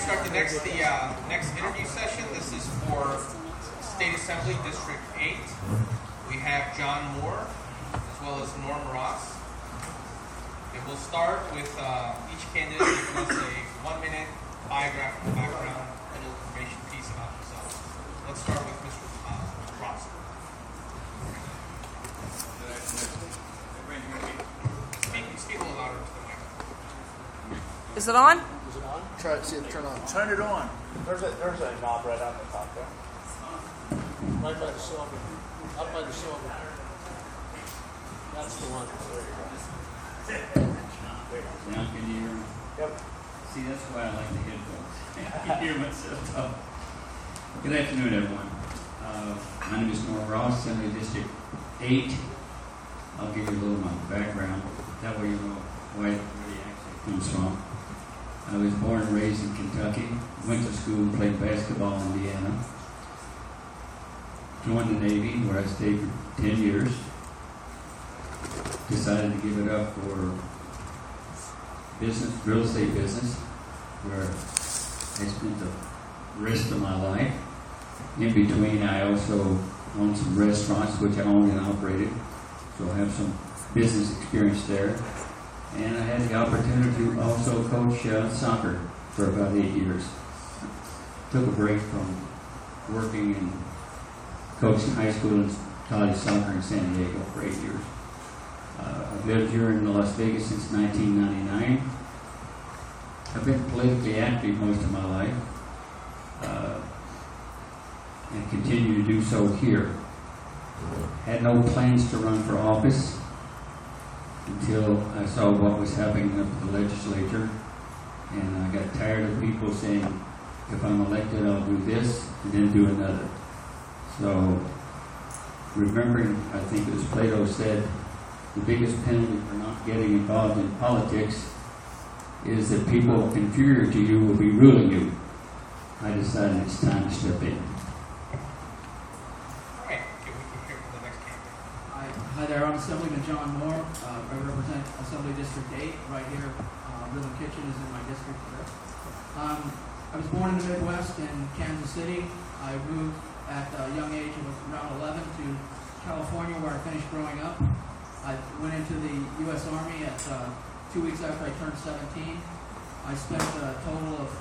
start the next interview session. This is for State Assembly District 8. We have John Moore as well as Norm Ross. And we'll start with each candidate giving us a 1-minute biographical background and information piece about themselves. Let's start with Mr. Ross. Speak a little louder to the mic. Is it on? Is it on? Try it. See it turn on. Turn it on. There's a knob right on the top there. Right by the silver. Up by the silver. That's the one. There you go. Now can you hear me? Yep. See, that's why I like the headphones. I can hear myself talk. Good afternoon, everyone. My name is Norm Ross, Assembly District 8. I'll give you a little of my background. That way you know where the accent comes from. I was born and raised in Kentucky. Went to school, played basketball in Indiana. Joined the Navy, where I stayed for 10 years. Decided to give it up for business, real estate business, where I spent the rest of my life. In between, I also owned some restaurants, which I owned and operated, so I have some business experience there. And I had the opportunity to also coach soccer for about 8 years. Took a break from working and coaching high school and college soccer in San Diego for 8 years. I've lived here in Las Vegas since 1999. I've been politically active most of my life, and continue to do so here. Had no plans to run for office until I saw what was happening up at the legislature, and I got tired of people saying, if I'm elected, I'll do this, and then do another. So, remembering, I think it was Plato said, the biggest penalty for not getting involved in politics is that people inferior to you will be ruling you. I decided it's time to step in. All right, we can hear from the next candidate. Hi there, I'm Assemblyman John Moore. I represent Assembly District 8 right here. Rhythm Kitchen is in my district. I was born in the Midwest in Kansas City. I moved at a young age of around 11 to California, where I finished growing up. I went into the U.S. Army at 2 weeks after I turned 17. I spent a total of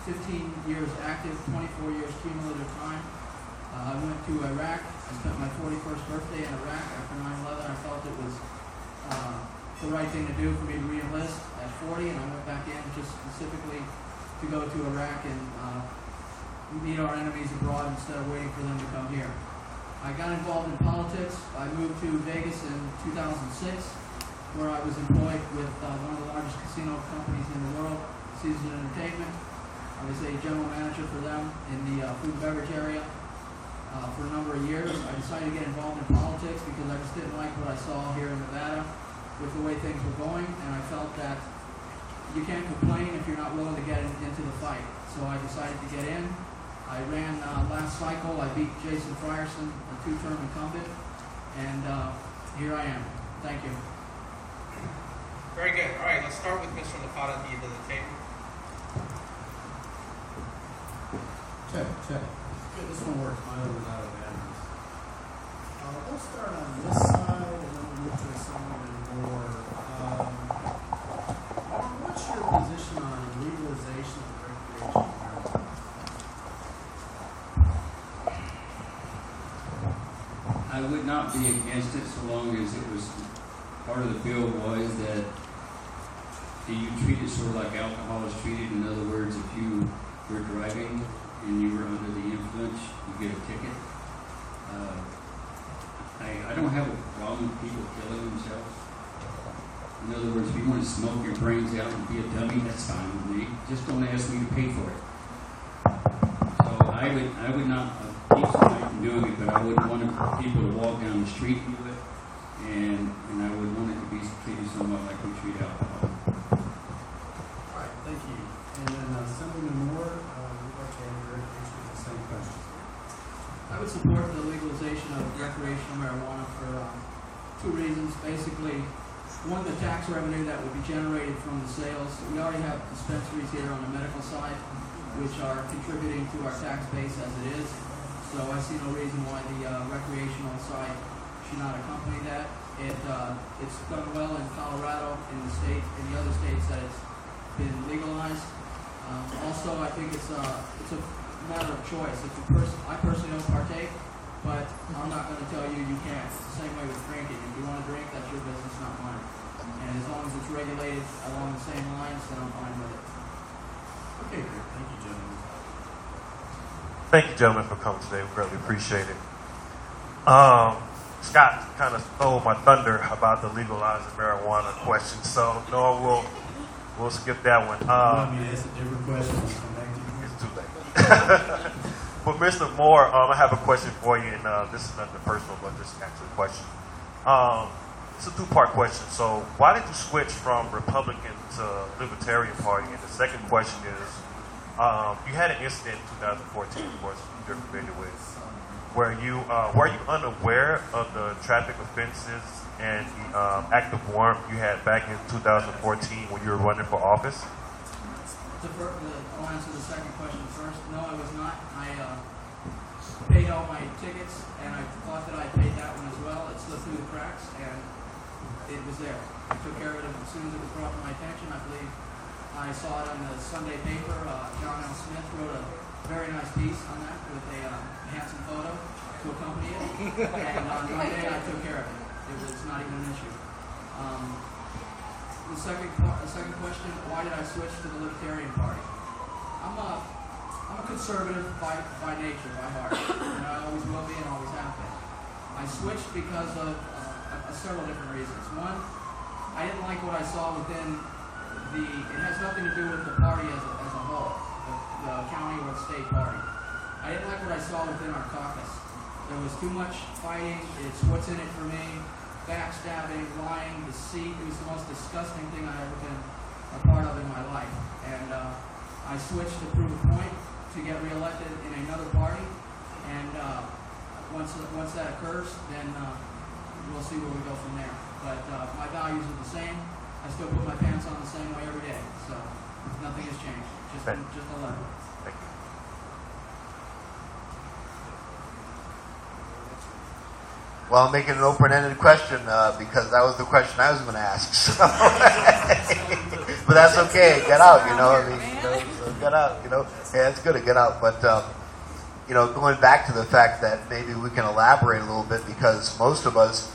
15 years active, 24 years cumulative time. I went to Iraq. I spent my 41st birthday in Iraq after 9/11. I felt it was the right thing to do for me to re-enlist at 40, and I went back in just specifically to go to Iraq and meet our enemies abroad instead of waiting for them to come here. I got involved in politics. I moved to Vegas in 2006, where I was employed with one of the largest casino companies in the world, Caesars Entertainment. I was a general manager for them in the food and beverage area for a number of years. I decided to get involved in politics because I just didn't like what I saw here in Nevada with the way things were going, and I felt that you can't complain if you're not willing to get into the fight. So I decided to get in. I ran last cycle. I beat Jason Frierson, a 2-term incumbent, and here I am. Thank you. Very good. All right, let's start with Mr. Lafata at the end of the table. Check. Good, this one works. My other was out of batteries. We'll start on this side, and then we'll move to someone more. What's your position on legalization of recreational marijuana? I would not be against it so long as it was, part of the bill was that you treat it sort of like alcohol is treated. In other words, if you were driving and you were under the influence, you get a ticket. I don't have a problem with people killing themselves. In other words, if you want to smoke your brains out and be a dummy, that's fine with me. Just don't ask me to pay for it. So I would not keep somebody from doing it, but I wouldn't want people to walk down the street and do it, and I would want it to be treated somewhat like we treat alcohol. All right, thank you. And then Assemblyman Moore, we'd like to answer the same question. I would support the legalization of recreational marijuana for 2 reasons. Basically, one, the tax revenue that would be generated from the sales. We already have dispensaries here on the medical side. which are contributing to our tax base as it is. So I see no reason why the recreational side should not accompany that. It's done well in Colorado, in the state, in the other states that it's been legalized. Also, I think it's a matter of choice. I personally don't partake, but I'm not going to tell you can't. It's the same way with drinking. If you want to drink, that's your business, not mine. And as long as it's regulated along the same lines, then I'm fine with it. Okay, great. Thank you, gentlemen. Thank you, gentlemen, for coming today. We greatly appreciate it. Scott kind of stole my thunder about the legalizing marijuana question, so no, we'll skip that one. You want me to ask a different question? We'll come back to you. It's too late. But Mr. Moore, I have a question for you, and this is nothing personal, but this is actually a question. It's a two-part question. So why did you switch from Republican to Libertarian Party? And the second question is, you had an incident in 2014, of course, you're familiar with, where you were you unaware of the traffic offenses and the act of warrant you had back in 2014 when you were running for office? I'll answer the second question first. No, I was not. I paid all my tickets, and I thought that I paid that one as well. It slipped through the cracks, and it was there. I took care of it as soon as it was brought to my attention. I believe I saw it on the Sunday paper. John L. Smith wrote a very nice piece on that with a handsome photo to accompany it. And on Monday, I took care of it. It was not even an issue. The second question: why did I switch to the Libertarian Party? I'm a conservative by nature, by heart, and I always will be and always have been. I switched because of several different reasons. One, I didn't like what I saw within it has nothing to do with the party as a whole, the county or the state party. I didn't like what I saw within our caucus. There was too much fighting. It's what's in it for me, backstabbing, lying, deceit. It was the most disgusting thing I've ever been a part of in my life. And I switched to prove a point to get reelected in another party. And once that occurs, then we'll see where we go from there. But my values are the same. I still put my pants on the same way every day. So nothing has changed. Just a level. Thank you. Well, I'm making an open-ended question because that was the question I was going to ask. So. But that's okay. Get out, you know. I mean, so get out, you know. Yeah, it's good to get out. But, going back to the fact that maybe we can elaborate a little bit because most of us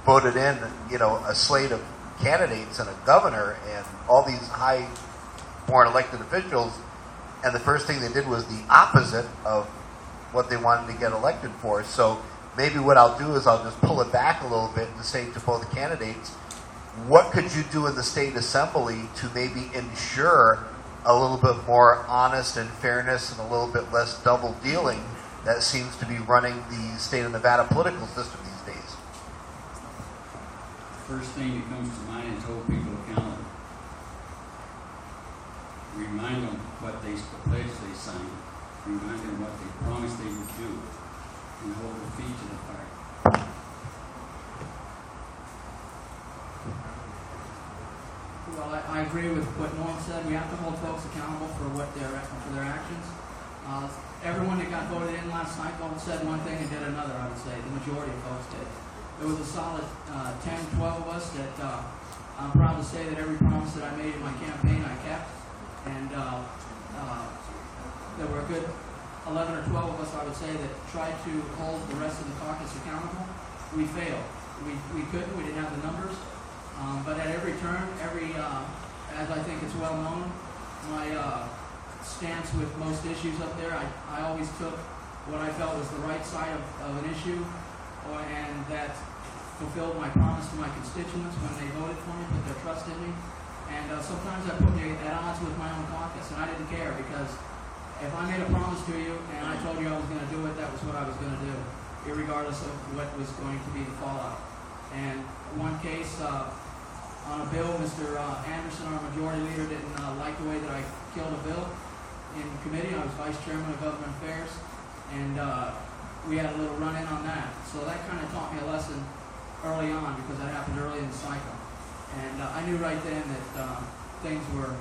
voted in, a slate of candidates and a governor and all these high-born elected officials, and the first thing they did was the opposite of what they wanted to get elected for. So maybe what I'll do is I'll just pull it back a little bit and say to both candidates, what could you do in the state assembly to maybe ensure a little bit more honest and fairness and a little bit less double dealing that seems to be running the state of Nevada political system these days? First thing that comes to mind is hold people accountable. Remind them what the pledge they signed. Remind them what they promised they would do. And hold their feet to the fire. Well, I agree with what Norm said. We have to hold folks accountable for their actions. Everyone that got voted in last night said one thing and did another, I would say. The majority of folks did. There was a solid 10, 12 of us that I'm proud to say that every promise that I made in my campaign I kept. And there were a good 11 or 12 of us, I would say, that tried to hold the rest of the caucus accountable. We failed. We couldn't. We didn't have the numbers. But at every turn, as I think it's well known, my stance with most issues up there, I always took what I felt was the right side of an issue, and that fulfilled my promise to my constituents when they voted for me, put their trust in me. And sometimes that put me at odds with my own caucus, and I didn't care because if I made a promise to you and I told you I was going to do it, that was what I was going to do, irregardless of what was going to be the fallout. And one case, on a bill, Mr. Anderson, our majority leader, didn't like the way that I killed a bill in committee. I was vice chairman of government affairs, and we had a little run-in on that. So that kind of taught me a lesson early on because that happened early in the cycle. And I knew right then that things were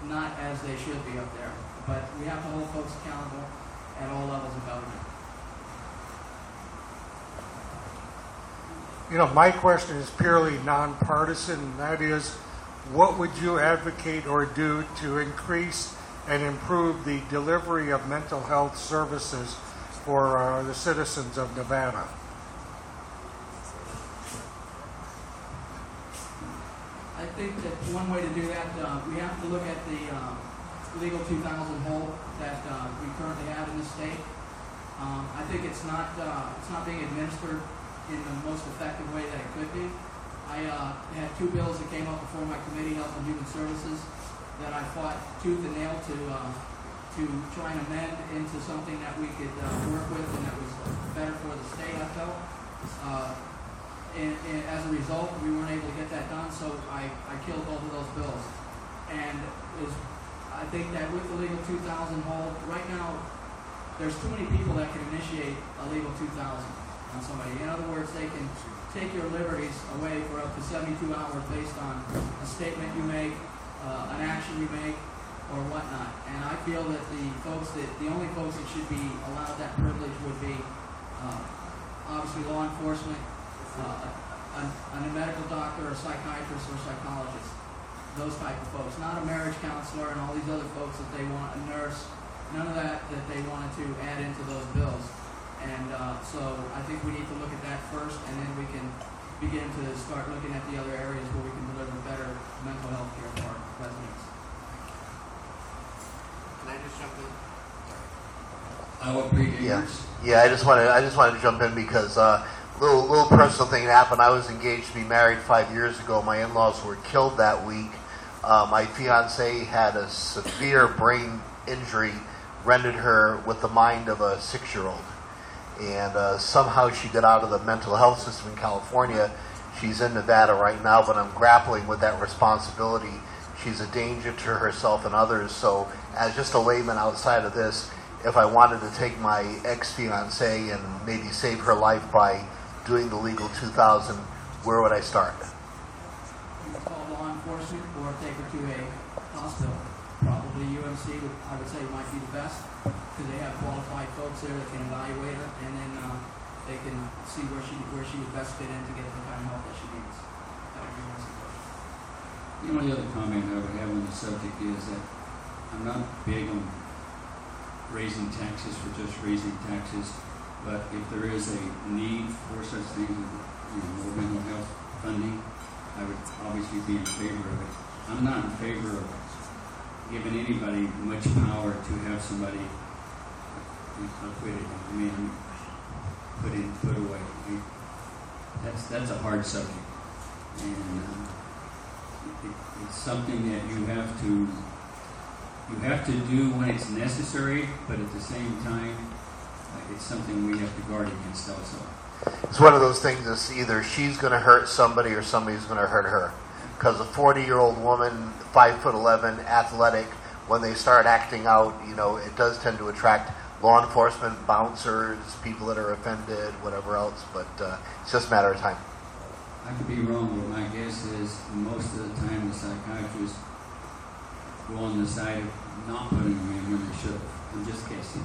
not as they should be up there. But we have to hold folks accountable at all levels of government. You know, my question is purely nonpartisan, and that is, what would you advocate or do to increase and improve the delivery of mental health services for the citizens of Nevada? I think that one way to do that, we have to look at the Legal 2000 hold that we currently have in the state. I think it's not being administered in the most effective way that it could be. I had two bills that came up before my committee, Health and Human Services, that I fought tooth and nail to try and amend into something that we could work with and that was better for the state, I felt. And as a result, we weren't able to get that done, so I killed both of those bills. And I think that with the Legal 2000 hold, right now, there's too many people that can initiate a Legal 2000 on somebody. In other words, they can take your liberties away for up to 72 hours based on a statement you make, an action you make, or whatnot. And I feel that the only folks that should be allowed that privilege would be obviously law enforcement, a medical doctor, a psychiatrist, or a psychologist. Those type of folks, not a marriage counselor and all these other folks that they want, a nurse, none of that they wanted to add into those bills. And so I think we need to look at that first, and then we can begin to start looking at the other areas where we can deliver better mental health care for our residents. Can I just jump in? I will predate Yeah, yours. yeah. I just wanted to jump in because little personal thing happened. I was engaged to be married 5 years ago. My in-laws were killed that week. My fiance had a severe brain injury, rendered her with the mind of a 6-year-old. And somehow she got out of the mental health system in California. She's in Nevada right now, but I'm grappling with that responsibility. She's a danger to herself and others. So as just a layman outside of this, if I wanted to take my ex-fiancée and maybe save her life by doing the Legal 2000, where would I start? You can call law enforcement or take her to a hospital. Probably UMC, I would say, might be the best because they have qualified folks there that can evaluate her, and then they can see where she would best fit in to get the kind of help that she needs. That would be my suggestion. The only other comment I would have on the subject is that I'm not big on raising taxes for just raising taxes, but if there is a need for such things as more mental health funding, I would obviously be in favor of it. I'm not in favor of giving anybody much power to have somebody acquitted. I mean, put away. I mean, that's a hard subject, and it's something that you have to do when it's necessary, but at the same time, it's something we have to guard against also. It's one of those things that's either she's going to hurt somebody or somebody's going to hurt her. Because a 40-year-old woman, 5'11", athletic, when they start acting out, it does tend to attract law enforcement, bouncers, people that are offended, whatever else. But it's just a matter of time. I could be wrong, but my guess is most of the time the psychiatrists go on the side of not putting them in when they should. I'm just guessing.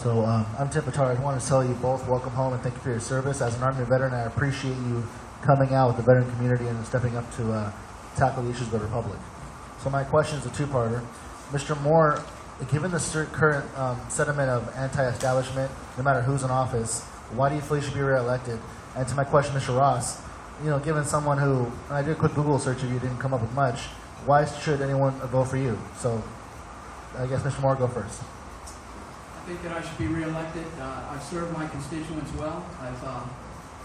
So I'm Tim Pitar. I want to tell you both welcome home and thank you for your service. As an Army veteran, I appreciate you coming out with the veteran community and stepping up to tackle the issues of the Republic. So my question is a two-parter. Mr. Moore, given the current sentiment of anti-establishment, no matter who's in office, why do you feel you should be reelected? And to my question, Mr. Ross, given someone who, I did a quick Google search of you, didn't come up with much, why should anyone vote for you? So I guess Mr. Moore, go first. I think that I should be reelected. I've served my constituents well. I've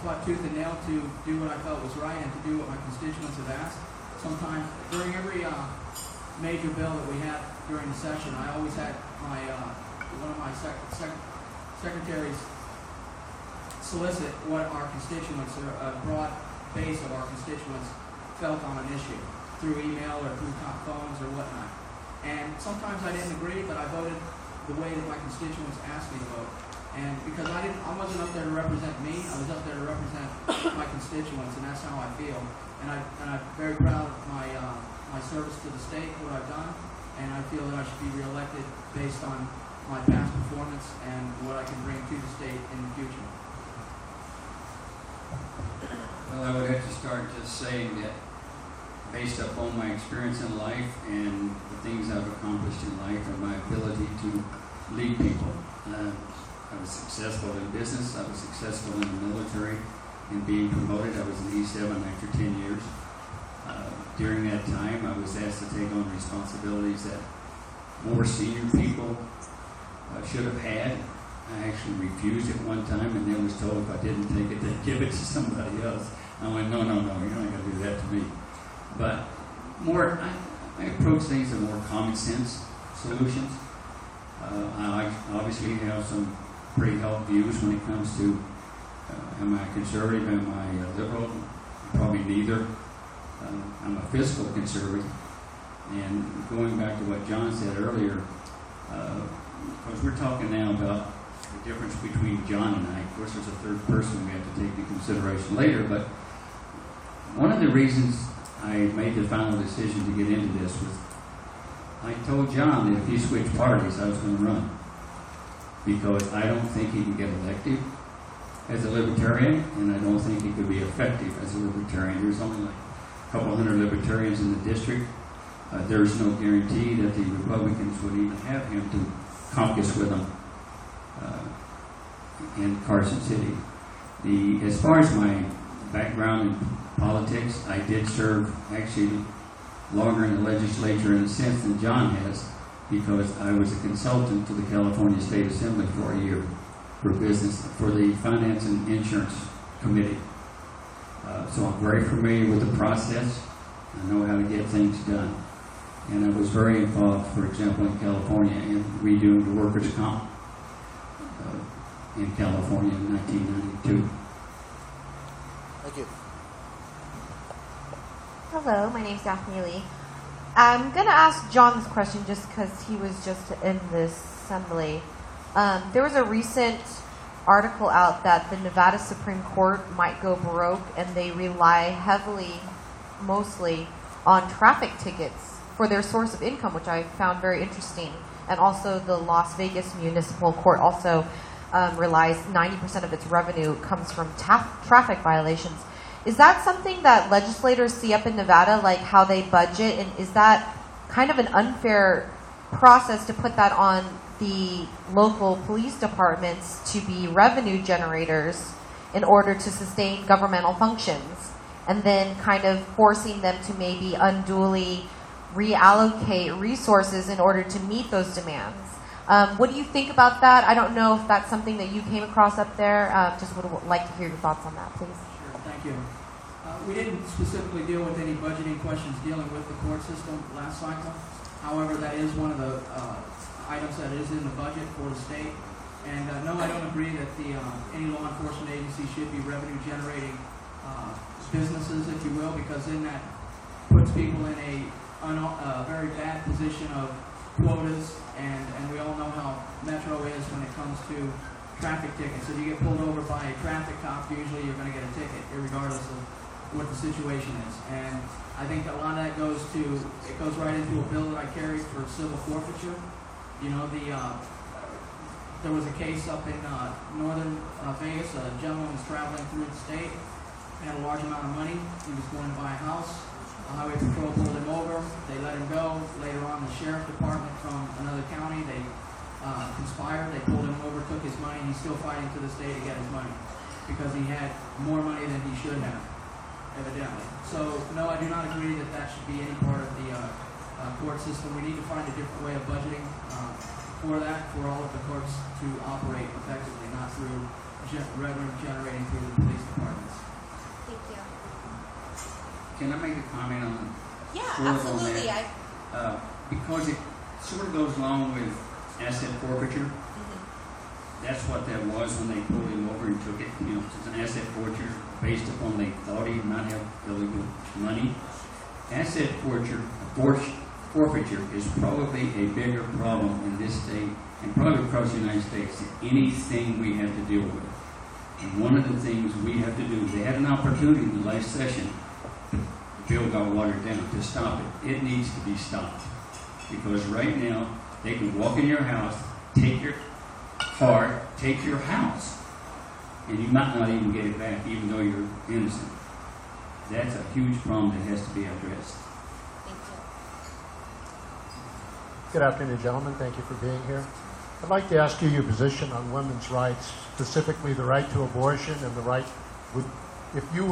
fought tooth and nail to do what I felt was right and to do what my constituents have asked. Sometimes, during every major bill that we had during the session, I always had one of my secretaries solicit what our constituents, or a broad base of our constituents, felt on an issue through email or through top phones or whatnot. And sometimes I didn't agree, but I voted the way that my constituents asked me to vote. And because I wasn't up there to represent me, I was up there to represent my constituents, and that's how I feel. And I'm very proud of my my service to the state, what I've done, and I feel that I should be reelected based on my past performance and what I can bring to the state in the future. Well, I would have to start just saying that based upon my experience in life and the things I've accomplished in life and my ability to lead people. I was successful in business. I was successful in the military. In being promoted, I was an E7 after 10 years. During that time, I was asked to take on responsibilities that more senior people should have had. I actually refused at one time and then was told if I didn't take it, they'd give it to somebody else. I went, no, you're not going to do that to me. But more, I approach things in more common sense solutions. I obviously have some pretty held views when it comes to am I conservative, am I liberal? Probably neither. I'm a fiscal conservative. And going back to what John said earlier, because we're talking now about the difference between John and I. Of course, there's a third person we have to take into consideration later, but one of the reasons I made the final decision to get into this was I told John that if he switched parties, I was going to run. Because I don't think he can get elected as a libertarian, and I don't think he could be effective as a libertarian. There's only like a couple hundred libertarians in the district. There's no guarantee that the Republicans would even have him to caucus with them in Carson City. As far as my background in politics, I did serve actually longer in the legislature in a sense than John has, because I was a consultant to the California State Assembly for a year for business, for the Finance and Insurance Committee. So I'm very familiar with the process. I know how to get things done. And I was very involved, for example, in California in redoing the workers' comp in California in 1992. Thank you. Hello, my name's Daphne Lee. I'm going to ask John this question just because he was just in this assembly. There was a recent article out that the Nevada Supreme Court might go broke, and they rely heavily, mostly, on traffic tickets for their source of income, which I found very interesting. And also the Las Vegas Municipal Court also relies, 90% of its revenue comes from traffic violations. Is that something that legislators see up in Nevada, like how they budget? And is that kind of an unfair process to put that on the local police departments to be revenue generators in order to sustain governmental functions, and then kind of forcing them to maybe unduly reallocate resources in order to meet those demands? What do you think about that? I don't know if that's something that you came across up there. Just would like to hear your thoughts on that, please. Thank you. We didn't specifically deal with any budgeting questions dealing with the court system last cycle. However, that is one of the items that is in the budget for the state. And no, I don't agree that any law enforcement agency should be revenue generating businesses, if you will, because then that puts people in a very bad position of quotas, and we all know how Metro is when it comes to traffic tickets. If you get pulled over by a traffic cop, usually you're going to get a ticket, regardless of what the situation is. And I think a lot of that goes right into a bill that I carried for civil forfeiture. You know, there was a case up in northern Vegas. A gentleman was traveling through the state, had a large amount of money. He was going to buy a house. Highway Patrol pulled him over. They let him go. Later on, the sheriff department from another county, they conspired. They pulled him over, took his money. He's still fighting to this day to get his money because he had more money than he should have, evidently. So, no, I do not agree that that should be any part of the court system. We need to find a different way of budgeting for that, for all of the courts to operate effectively, not through revenue generating through the police departments. Thank you. Can I make a comment on Yeah, sort of absolutely. on that? Because it sort of goes along with asset forfeiture. That's what that was when they pulled him over and took it. You know, it's an asset forfeiture based upon they thought he might have illegal money. Asset forfeiture is probably a bigger problem in this state and probably across the United States than anything we have to deal with. And one of the things we have to do, they had an opportunity in the last session to bill got watered down, to stop it. It needs to be stopped. Because right now, they can walk in your house, take your car, take your house, and you might not even get it back, even though you're innocent. That's a huge problem that has to be addressed. Thank you. Good afternoon, gentlemen. Thank you for being here. I'd like to ask you your position on women's rights, specifically the right to abortion and the right. If you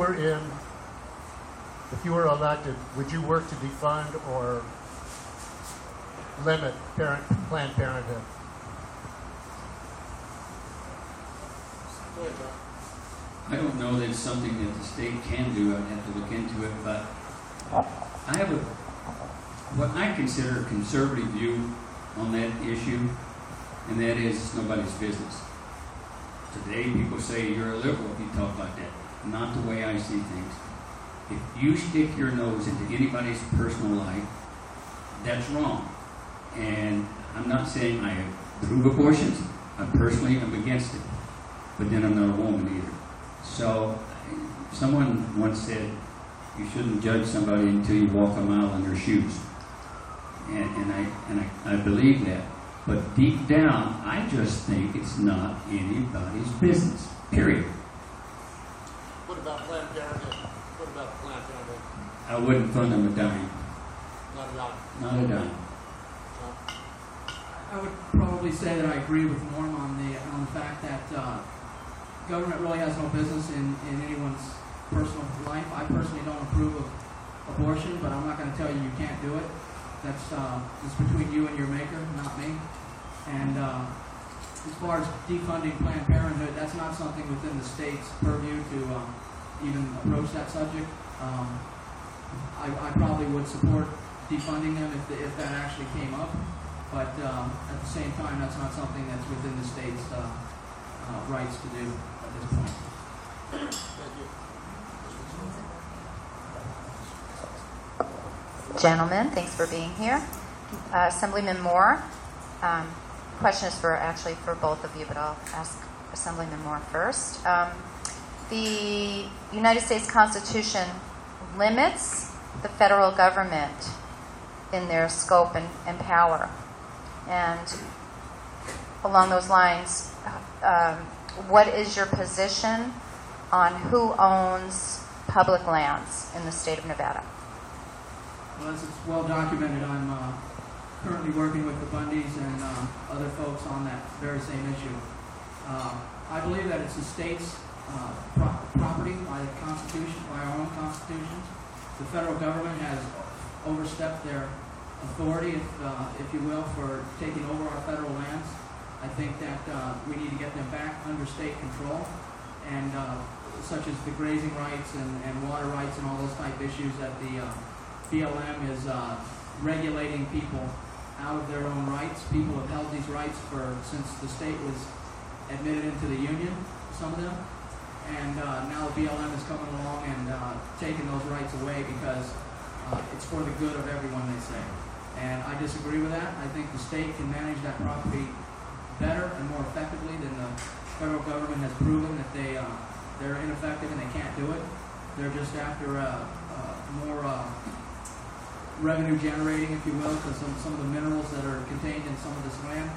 were elected, would you work to defund or limit Planned Parenthood? Go ahead, John. I don't know that it's something that the state can do. I'd have to look into it, but I have what I consider a conservative view on that issue, and that is it's nobody's business. Today, people say you're a liberal if you talk like that. Not the way I see things. If you stick your nose into anybody's personal life, that's wrong. And I'm not saying I approve abortions. I personally am against it. But then I'm not a woman either. So, someone once said, you shouldn't judge somebody until you walk a mile in their shoes. And I believe that. But deep down, I just think it's not anybody's business. Period. What about Planned Parenthood? What about Planned Parenthood? I wouldn't fund them a dime. Not about Not a dime. I would probably say that I agree with Norm on the fact that government really has no business in anyone's personal life. I personally don't approve of abortion, but I'm not going to tell you you can't do it. That's it's between you and your maker, not me. And as far as defunding Planned Parenthood, that's not something within the state's purview to even approach that subject. I probably would support defunding them if that actually came up. But at the same time, that's not something that's within the state's rights to do at this point. Thank you. Gentlemen, thanks for being here. Assemblyman Moore, question is for both of you, but I'll ask Assemblyman Moore first. The United States Constitution limits the federal government in their scope and power. And along those lines, what is your position on who owns public lands in the state of Nevada? Well, as it's well documented, I'm currently working with the Bundys and other folks on that very same issue. I believe that it's the state's property by the Constitution, by our own Constitution. The federal government has overstepped their authority, if you will, for taking over our federal lands. I think that we need to get them back under state control, and such as the grazing rights and water rights and all those type issues that the BLM is regulating people out of their own rights. People have held these rights since the state was admitted into the Union, some of them. And now the BLM is coming along and taking those rights away because it's for the good of everyone, they say. And I disagree with that. I think the state can manage that property better and more effectively than the federal government has proven that they're ineffective and they can't do it. They're just after more revenue generating, if you will, because some of the minerals that are contained in some of this land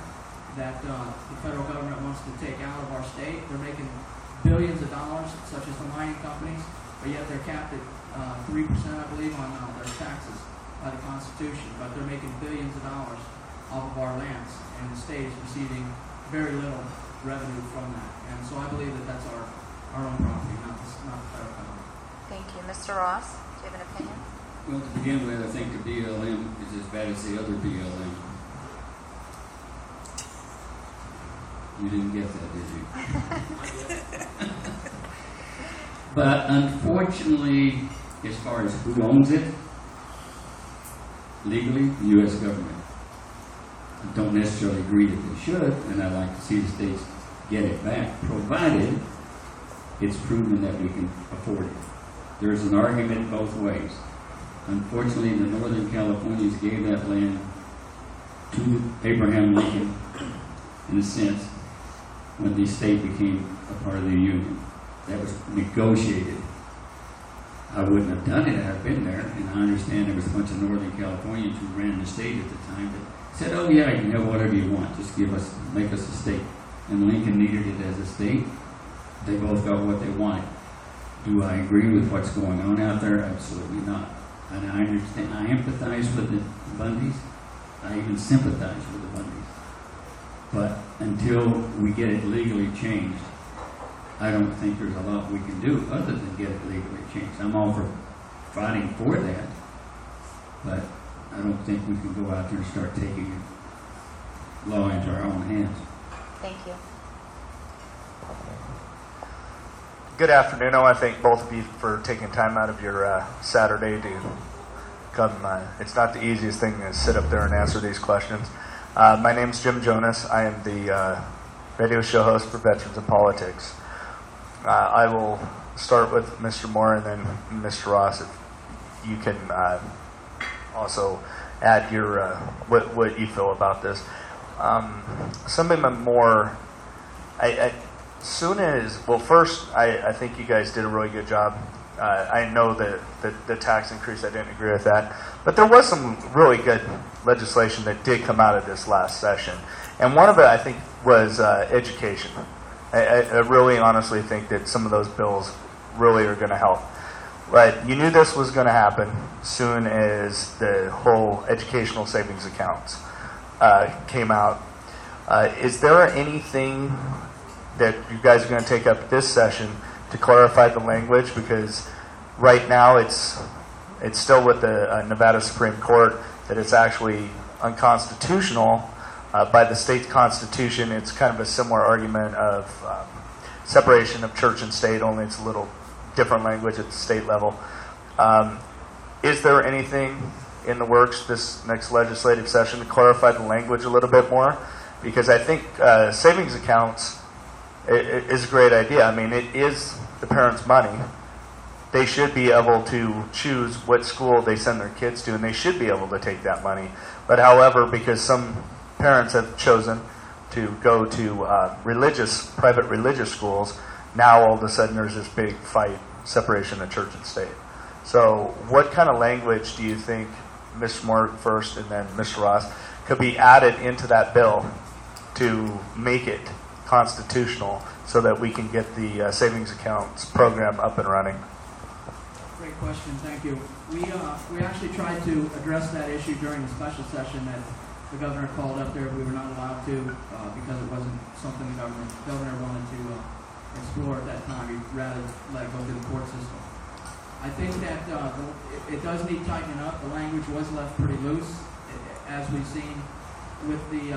that the federal government wants to take out of our state. They're making billions of dollars, such as the mining companies, but yet they're capped at 3%, I believe, on their taxes by the Constitution. But they're making billions of dollars off of our lands, and the state is receiving very little revenue from that. And so I believe that that's our own property, not the federal government. Thank you. Mr. Ross, do you have an opinion? Well, to begin with, I think the BLM is as bad as the other BLM. You didn't get that, did you? But unfortunately, as far as who owns it, legally, the U.S. government. I don't necessarily agree that they should, and I'd like to see the states get it back, provided it's proven that we can afford it. There's an argument both ways. Unfortunately, the Northern Californians gave that land to Abraham Lincoln, in a sense, when the state became a part of the Union. That was negotiated. I wouldn't have done it had I been there. And I understand there was a bunch of Northern Californians who ran the state at the time that said, oh yeah, you can have whatever you want. Just make us a state. And Lincoln needed it as a state. They both got what they wanted. Do I agree with what's going on out there? Absolutely not. And I understand, I empathize with the Bundys. I even sympathize with the Bundys. But until we get it legally changed, I don't think there's a lot we can do other than get it legally changed. I'm all for fighting for that, but I don't think we can go out there and start taking law into our own hands. Thank you. Good afternoon. I want to thank both of you for taking time out of your Saturday to come. It's not the easiest thing to sit up there and answer these questions. My name is Jim Jonas. I am the radio show host for Veterans in Politics. I will start with Mr. Moore and then Mr. Ross. If you can also add your what you feel about this. Assemblyman Moore, first, I think you guys did a really good job. I know that the tax increase, I didn't agree with that. But there was some really good legislation that did come out of this last session. And one of it, I think, was education. I really honestly think that some of those bills really are going to help. But you knew this was going to happen as soon as the whole educational savings accounts came out. Is there anything that you guys are going to take up this session to clarify the language? Because right now it's still with the Nevada Supreme Court that it's actually unconstitutional by the state constitution. It's kind of a similar argument of separation of church and state, only it's a little different language at the state level. Is there anything in the works this next legislative session to clarify the language a little bit more? Because I think savings accounts is a great idea. I mean, it is the parents' money. They should be able to choose what school they send their kids to, and they should be able to take that money. But however, because some parents have chosen to go to private religious schools, now all of a sudden there's this big fight, separation of church and state. So what kind of language do you think, Mr. Moore first and then Mr. Ross, could be added into that bill to make it constitutional so that we can get the savings accounts program up and running? Great question, thank you. We actually tried to address that issue during the special session that the governor called up there. We were not allowed to because it wasn't something the governor wanted to explore at that time. He'd rather let it go through the court system. I think that it does need tightening up. The language was left pretty loose, as we've seen with the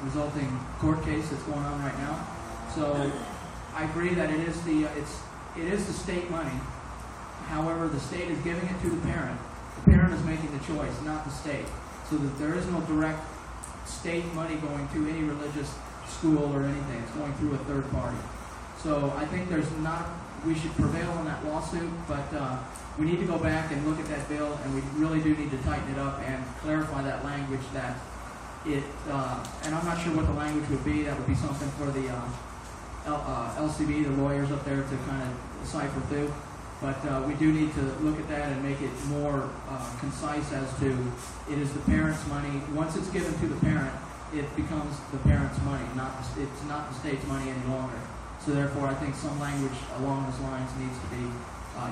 resulting court case that's going on right now. So I agree that it is the state money. However, the state is giving it to the parent. The parent is making the choice, not the state. So that there is no direct state money going to any religious school or anything. It's going through a third party. So I think we should prevail on that lawsuit, but we need to go back and look at that bill, and we really do need to tighten it up and clarify that language that and I'm not sure what the language would be. That would be something for the LCB, the lawyers up there, to kind of decipher through. But we do need to look at that and make it more concise as to it is the parent's money. Once it's given to the parent, it becomes the parent's money. It's not the state's money any longer. So therefore, I think some language along those lines needs to be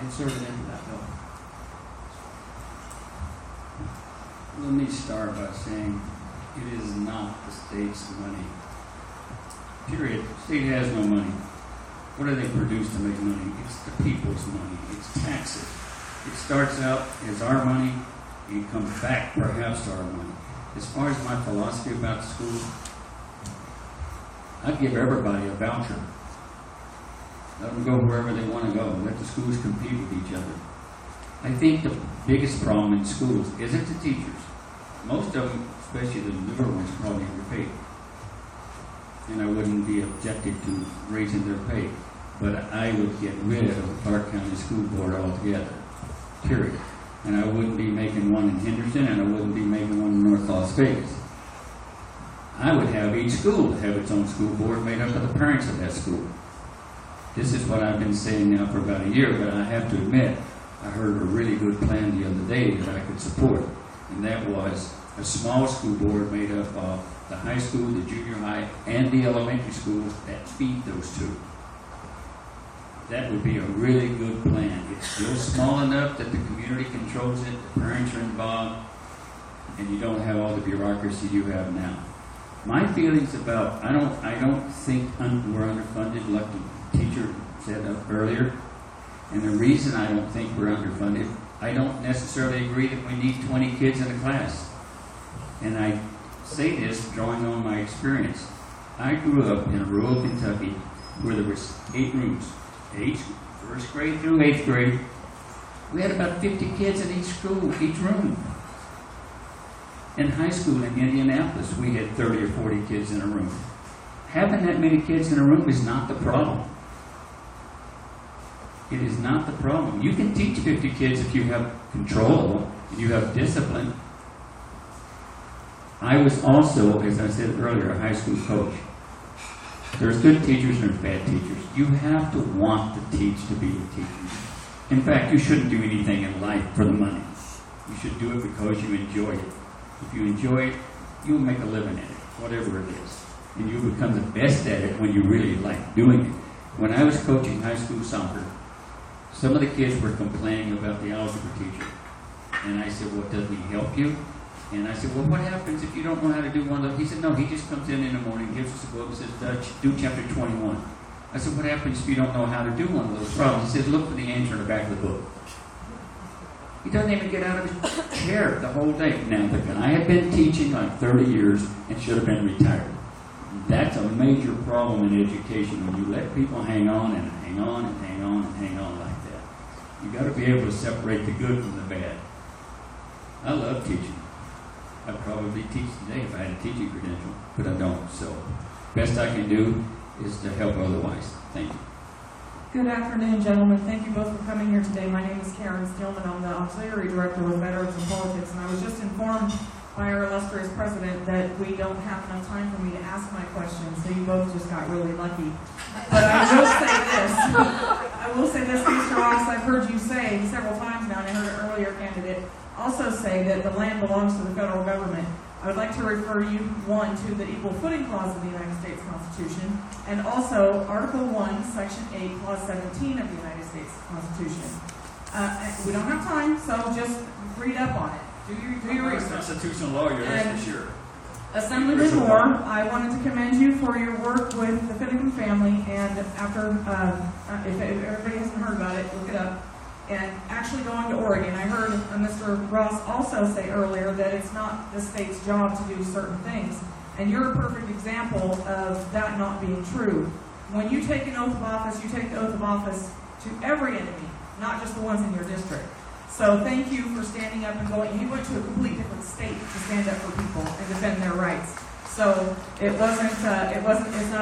inserted into that bill. Let me start by saying it is not the state's money. Period. The state has no money. What do they produce to make money? It's the people's money. It's taxes. It starts out as our money, and it comes back perhaps to our money. As far as my philosophy about schools, I'd give everybody a voucher. Let them go wherever they want to go. Let the schools compete with each other. I think the biggest problem in schools isn't the teachers. Most of them, especially the newer ones, probably underpaid. And I wouldn't be objective to raising their pay. But I would get rid of the Clark County School Board altogether. Period. And I wouldn't be making one in Henderson, and I wouldn't be making one in North Las Vegas. I would have each school have its own school board made up of the parents of that school. This is what I've been saying now for about a year, but I have to admit, I heard a really good plan the other day that I could support, and that was a small school board made up of the high school, the junior high, and the elementary schools that feed those two. That would be a really good plan. It's still small enough that the community controls it, the parents are involved, and you don't have all the bureaucracy you have now. My feelings about, I don't think we're underfunded, like the teacher said earlier. And the reason I don't think we're underfunded, I don't necessarily agree that we need 20 kids in a class. And I say this drawing on my experience. I grew up in rural Kentucky where there was 8 rooms. First grade through 8th grade. We had about 50 kids in each school, each room. In high school in Indianapolis, we had 30 or 40 kids in a room. Having that many kids in a room is not the problem. It is not the problem. You can teach 50 kids if you have control and you have discipline. I was also, as I said earlier, a high school coach. There's good teachers and there's bad teachers. You have to want to teach to be a teacher. In fact, you shouldn't do anything in life for the money. You should do it because you enjoy it. If you enjoy it, you'll make a living at it, whatever it is. And you become the best at it when you really like doing it. When I was coaching high school soccer, some of the kids were complaining about the algebra teacher. And I said, well, doesn't he help you? And I said, well, what happens if you don't know how to do one of those? He said, no, he just comes in the morning, gives us a book, and says, do chapter 21. I said, what happens if you don't know how to do one of those problems? He said, look for the answer in the back of the book. He doesn't even get out of his chair the whole day. Now, the guy had been teaching like 30 years and should have been retired. That's a major problem in education when you let people hang on and hang on and hang on and hang on like that. You got to be able to separate the good from the bad. I love teaching. I'd probably teach today if I had a teaching credential, but I don't. So, best I can do is to help otherwise. Thank you. Good afternoon, gentlemen. Thank you both for coming here today. My name is Karen Stillman. I'm the Auxiliary Director with Veterans in Politics, and I was just informed by our illustrious president that we don't have enough time for me to ask my questions, so you both just got really lucky. But I will say this, Mr. Ross, I've heard you say several times now, and I heard an earlier candidate also say that the land belongs to the federal government. I would like to refer you, one, to the Equal Footing Clause of the United States Constitution, and also Article 1, Section 8, Clause 17 of the United States Constitution. We don't have time, so just read up on it. Do your research. Constitutional lawyer, that's for sure. Assemblyman Moore, I wanted to commend you for your work with the Finnegan family, and after, if everybody hasn't heard about it, look it up. And actually going to Oregon, I heard Mr. Ross also say earlier that it's not the state's job to do certain things. And you're a perfect example of that not being true. When you take an oath of office, you take the oath of office to every enemy, not just the ones in your district. So thank you for standing up and going. You went to a complete different state to stand up for people and defend their rights. So it's not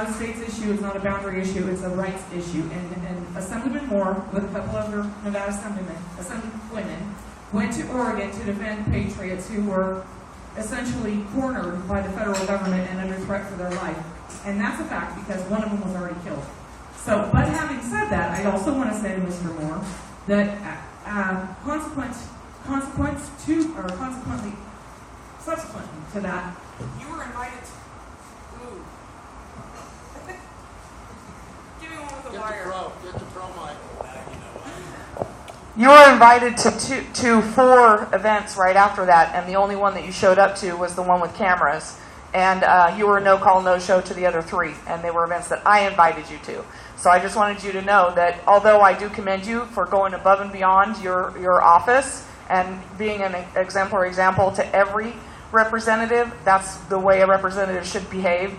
a state's issue, it's not a boundary issue, it's a rights issue. And Assemblyman Moore, with a couple other Nevada assemblywomen, went to Oregon to defend patriots who were essentially cornered by the federal government and under threat for their life. And that's a fact because one of them was already killed. So, but having said that, I also want to say to Mr. Moore that subsequently to that, you were invited to. Ooh. Give me one with the wire. Get the pro mic. You were invited to 4 events right after that, and the only one that you showed up to was the one with cameras. And you were no call, no show to the other 3, and they were events that I invited you to. So I just wanted you to know that although I do commend you for going above and beyond your office and being an exemplary example to every representative, that's the way a representative should behave.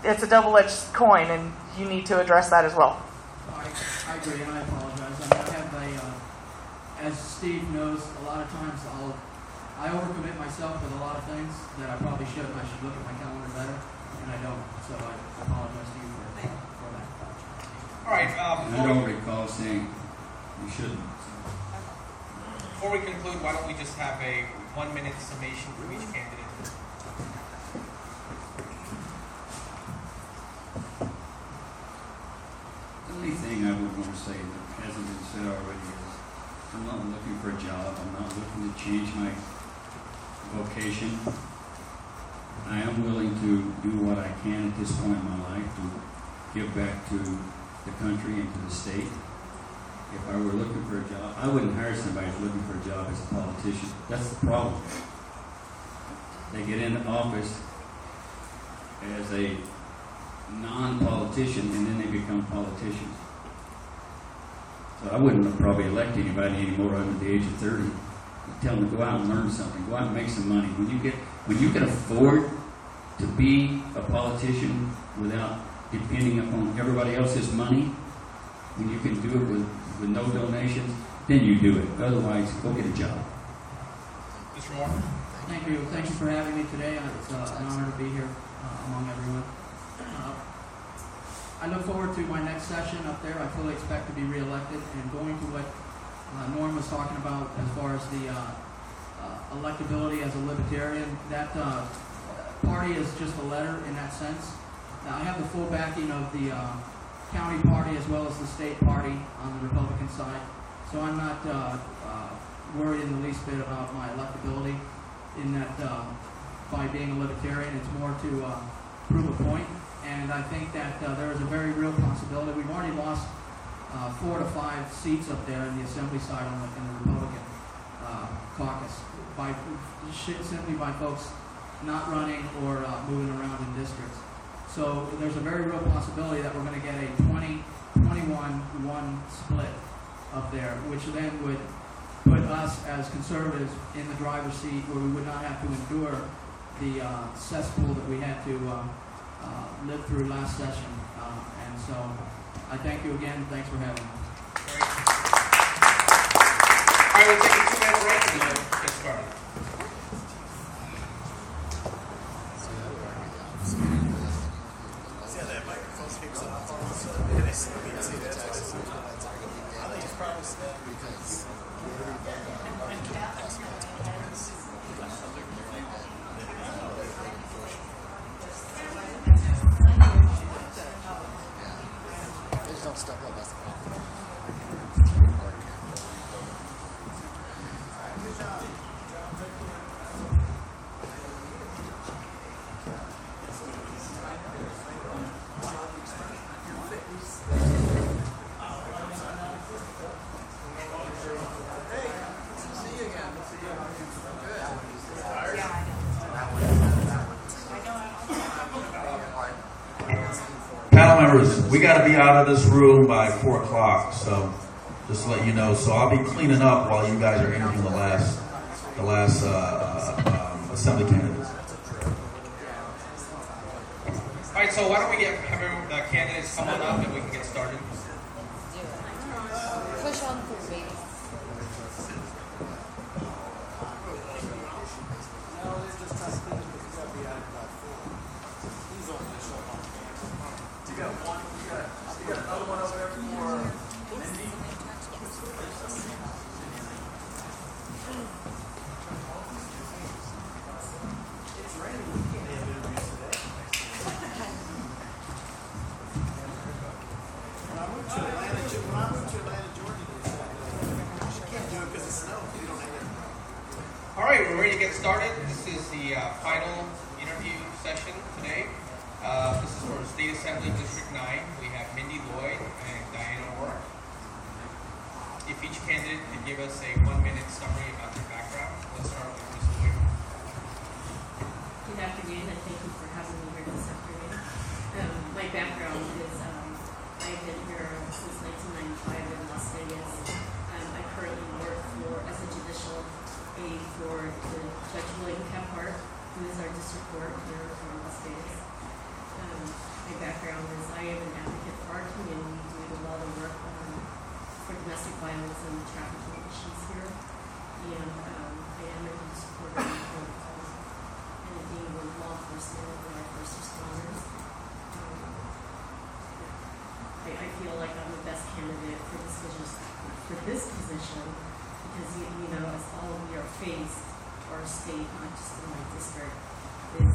It's a double-edged coin, and you need to address that as well. I agree, and I apologize. I have as Steve knows, a lot of times I overcommit myself with a lot of things that I probably shouldn't. I should look at my calendar better, and I don't. So I apologize to you for that. All right. I don't recall saying you shouldn't. Before we conclude, why don't we just have a 1-minute summation from each candidate? The only thing I would want to say that hasn't been said already is I'm not looking for a job. I'm not looking to change my vocation. I am willing to do what I can at this point in my life to give back to the country and to the state. If I were looking for a job, I wouldn't hire somebody who's looking for a job as a politician. That's the problem. They get into office as a non-politician and then they become politicians. So I wouldn't probably elect anybody anymore under the age of 30. I'd tell them to go out and learn something, go out and make some money. When you can afford to be a politician without depending upon everybody else's money, when you can do it with no donations, then you do it. Otherwise, go get a job. Mr. Moore? Thank you. Thank you for having me today. It's an honor to be here among everyone. I look forward to my next session up there. I fully expect to be reelected, and going to what Norm was talking about as far as the electability as a libertarian, that party is just a letter in that sense. Now, I have the full backing of the county party as well as the state party on the Republican side, so I'm not worried in the least bit about my electability in that by being a libertarian. It's more to prove a point, and I think that there is a very real possibility. We've already lost 4 to 5 seats up there in the assembly side in the Republican caucus simply by folks not running or moving around in districts. So there's a very real possibility that we're going to get a 20-21-1 split up there, which then would put us as conservatives in the driver's seat where we would not have to endure the cesspool that we had to live through last session. And so I thank you again. Thanks for having me. All right, we'll take a 2-minute break and then we'll get started. Panel members, we got to be out of this room by 4 o'clock, so just to let you know. So I'll be cleaning up while you guys are interviewing the last assembly candidates. All right, so why don't we have the candidates come on up and we can get started. Push on through, baby. All right, we're ready to get started. This is the final interview session today. This is for State Assembly District 9. We have Mindy Lloyd and Diana Moore. If each candidate could give us a 1-minute summary about their background. Let's start with Ms. Lloyd. Good afternoon, and thank you for having me here this afternoon. My background is I've been here since 1995 in Las Vegas. I currently work as a judicial aide for the Judge William Kephart, who is our district court here in Las Vegas. My background is I am an advocate for our community, doing a lot of work for domestic violence and trafficking issues here. And I am a huge supporter of and being with law enforcement and our first responders. I feel like I'm the best candidate for this position because you know, as all we are faced, our state, not just in my district, is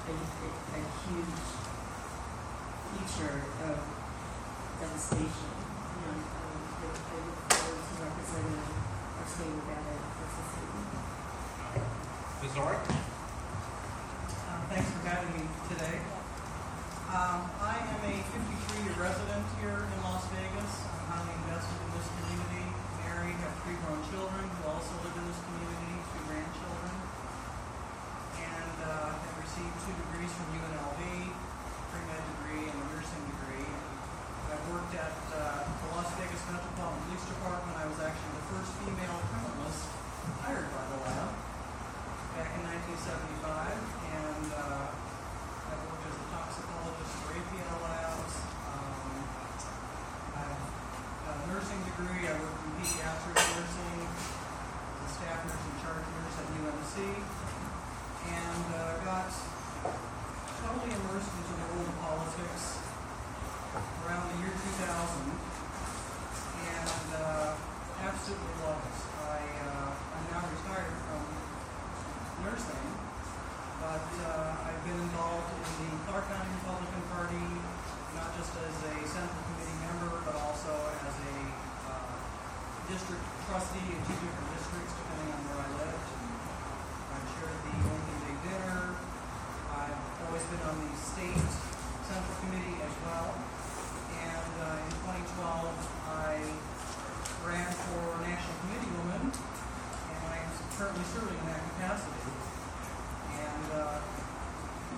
a huge future of devastation. And I look forward to representing our state of Nevada as a city. Ms. Zora? Thanks for having me today. I am a 53-year resident here in Las Vegas. I'm highly invested in this community. Married, have 3 grown children who also live in this community, 2 grandchildren, and have received 2 degrees from UNLV, pre-med degree and a nursing degree. I've worked at the Las Vegas Metropolitan Police Department. I was actually the first female criminalist hired by the lab back in 1975, and I've worked as a toxicologist for APL labs. I've got a nursing degree. I worked in pediatric nursing as a staff nurse and charge nurse at UNC, and got totally immersed into the world of politics around the year 2000, and absolutely love it. I'm now retired from nursing, but I've been involved in the Clark County Republican Party, not just as a Central Committee member, but also as a district trustee in 2 different districts, depending on where I lived. I've chaired the Open Day Dinner. I've always been on the state Central Committee as well. And in 2012, I ran for National Committee Woman, and I'm currently serving in that capacity. And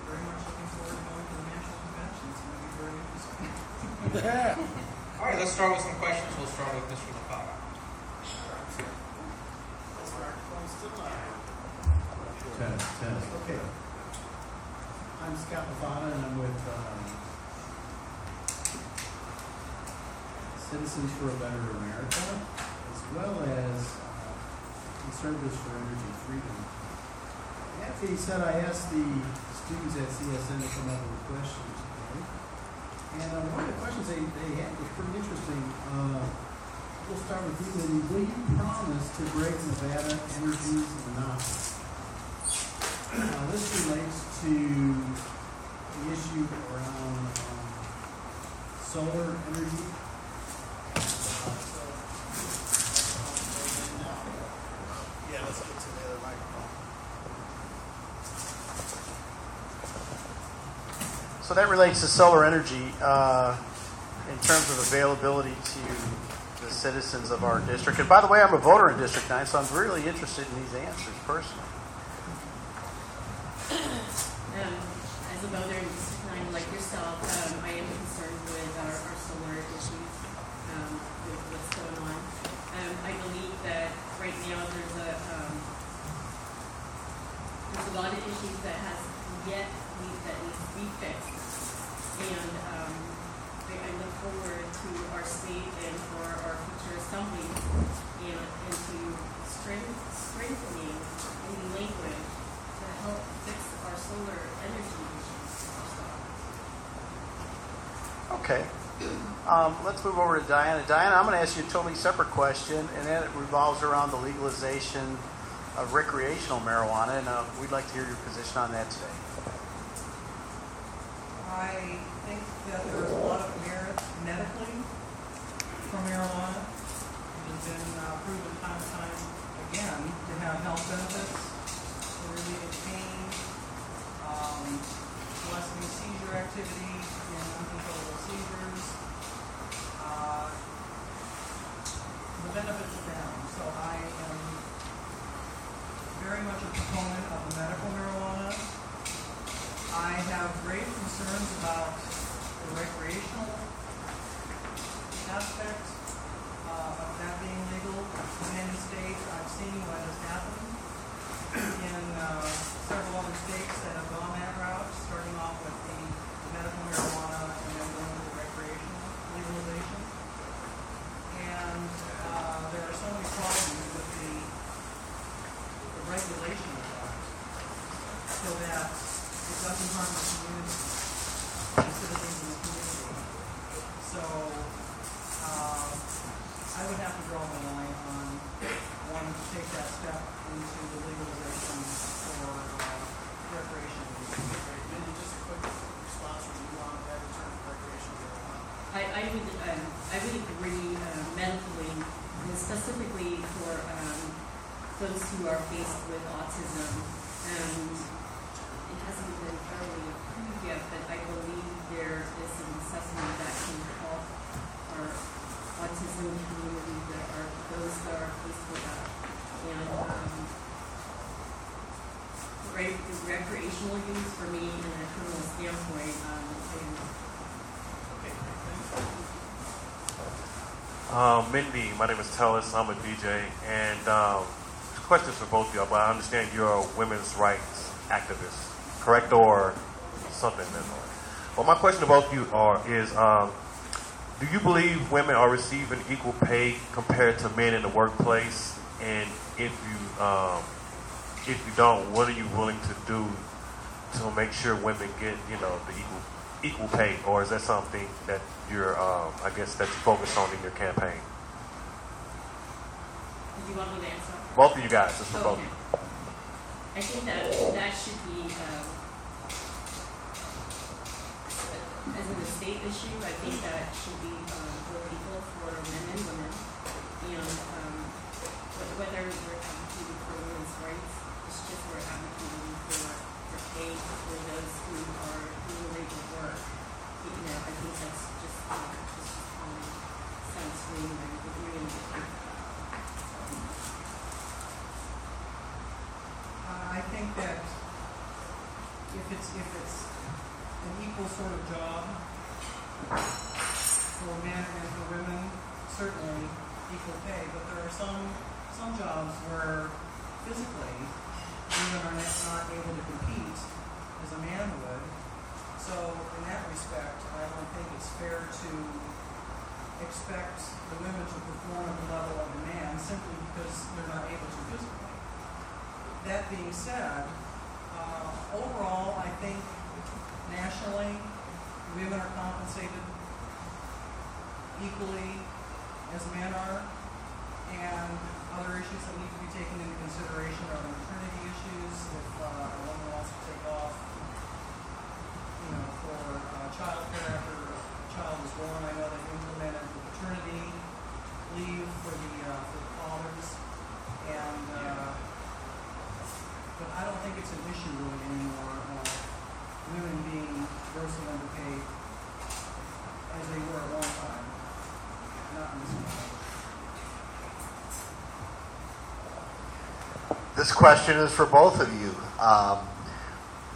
very much looking forward to going to the national convention. It's going to be very interesting. All right, let's start with some questions. We'll start with Mr. LaFava. Okay. I'm Scott LaFava, and I'm with Citizens for a Better America, as well as Conservatives for Energy Freedom. That being said, I asked the students at CSN to come up with questions today. And one of the questions they had was pretty interesting. We'll start with you, Liddy. Will you promise to break Nevada Energy's monopoly? This relates to the issue around solar energy. Yeah, let's get to the other microphone. So that relates to solar energy in terms of availability to the citizens of our district. And by the way, I'm a voter in District 9, so I'm really interested in these answers personally. As a voter in District 9, like yourself, I am concerned with our solar issues, with what's going on. I believe that right now there's a lot of issues that needs to be fixed, and I look forward to our state and for our future assembly and to strengthening any language to help fix our solar energy issues. Okay. Let's move over to Diana. Diana, I'm going to ask you a totally separate question, and that it revolves around the legalization of recreational marijuana, and we'd like to hear your position on that today. I think that there's a lot of merit medically for marijuana. It has been proven time and time again to have health benefits, to relieve pain, lessening seizure activity in uncontrollable seizures. The benefits abound. So I am very much a proponent of the medical marijuana. I have grave concerns about the recreational aspect of that being legal in any state. I've seen what has happened in several other states that have gone that route, starting off with the medical marijuana and then going to the recreational legalization. And there are so many problems with the regulation of that, so that it doesn't harm the community, the citizens in the community. So I would have to draw the line on wanting to take that step into the legalization for recreational use. Mindy, just a quick response from you on that in terms of recreational marijuana. I would agree medically and specifically for those who are faced with autism. It hasn't been thoroughly approved yet, but I believe there is a necessity that can help our autism community, that are those that are faced with that. And recreational use for me, in a criminal standpoint, Mindy, my name is Tellis. I'm a DJ, and questions for both of you. But I understand you're a women's rights activist, correct, or something? Well, my question to both of you is: do you believe women are receiving equal pay compared to men in the workplace? And if you don't, what are you willing to do to make sure women get, the equal pay? Or is that something that you're, I guess, that you focus on in your campaign? Do you want me to answer? Both of you guys, just for both. I think that should be, as in the state issue, I think that should be both equal for men and women. Whether we're advocating for women's rights, it's just we're advocating for pay for those who are doing legal work. I think that's just common sense to me. I agree with you. I think that if it's an equal sort of job for men and for women, certainly equal pay. But there are some jobs where physically women are not able to compete as a man would. So in that respect, I don't think it's fair to expect the women to perform at the level of the man simply because they're not able to physically. That being said, overall, I think nationally, women are compensated equally as men are, and other issues that need to be taken into consideration are the maternity issues. If a woman wants to take off, for child care after a child is born, I know they've implemented the paternity leave for the fathers, and but I don't think it's an issue really anymore of women being grossly underpaid as they were at one time. Not in this moment. This question is for both of you.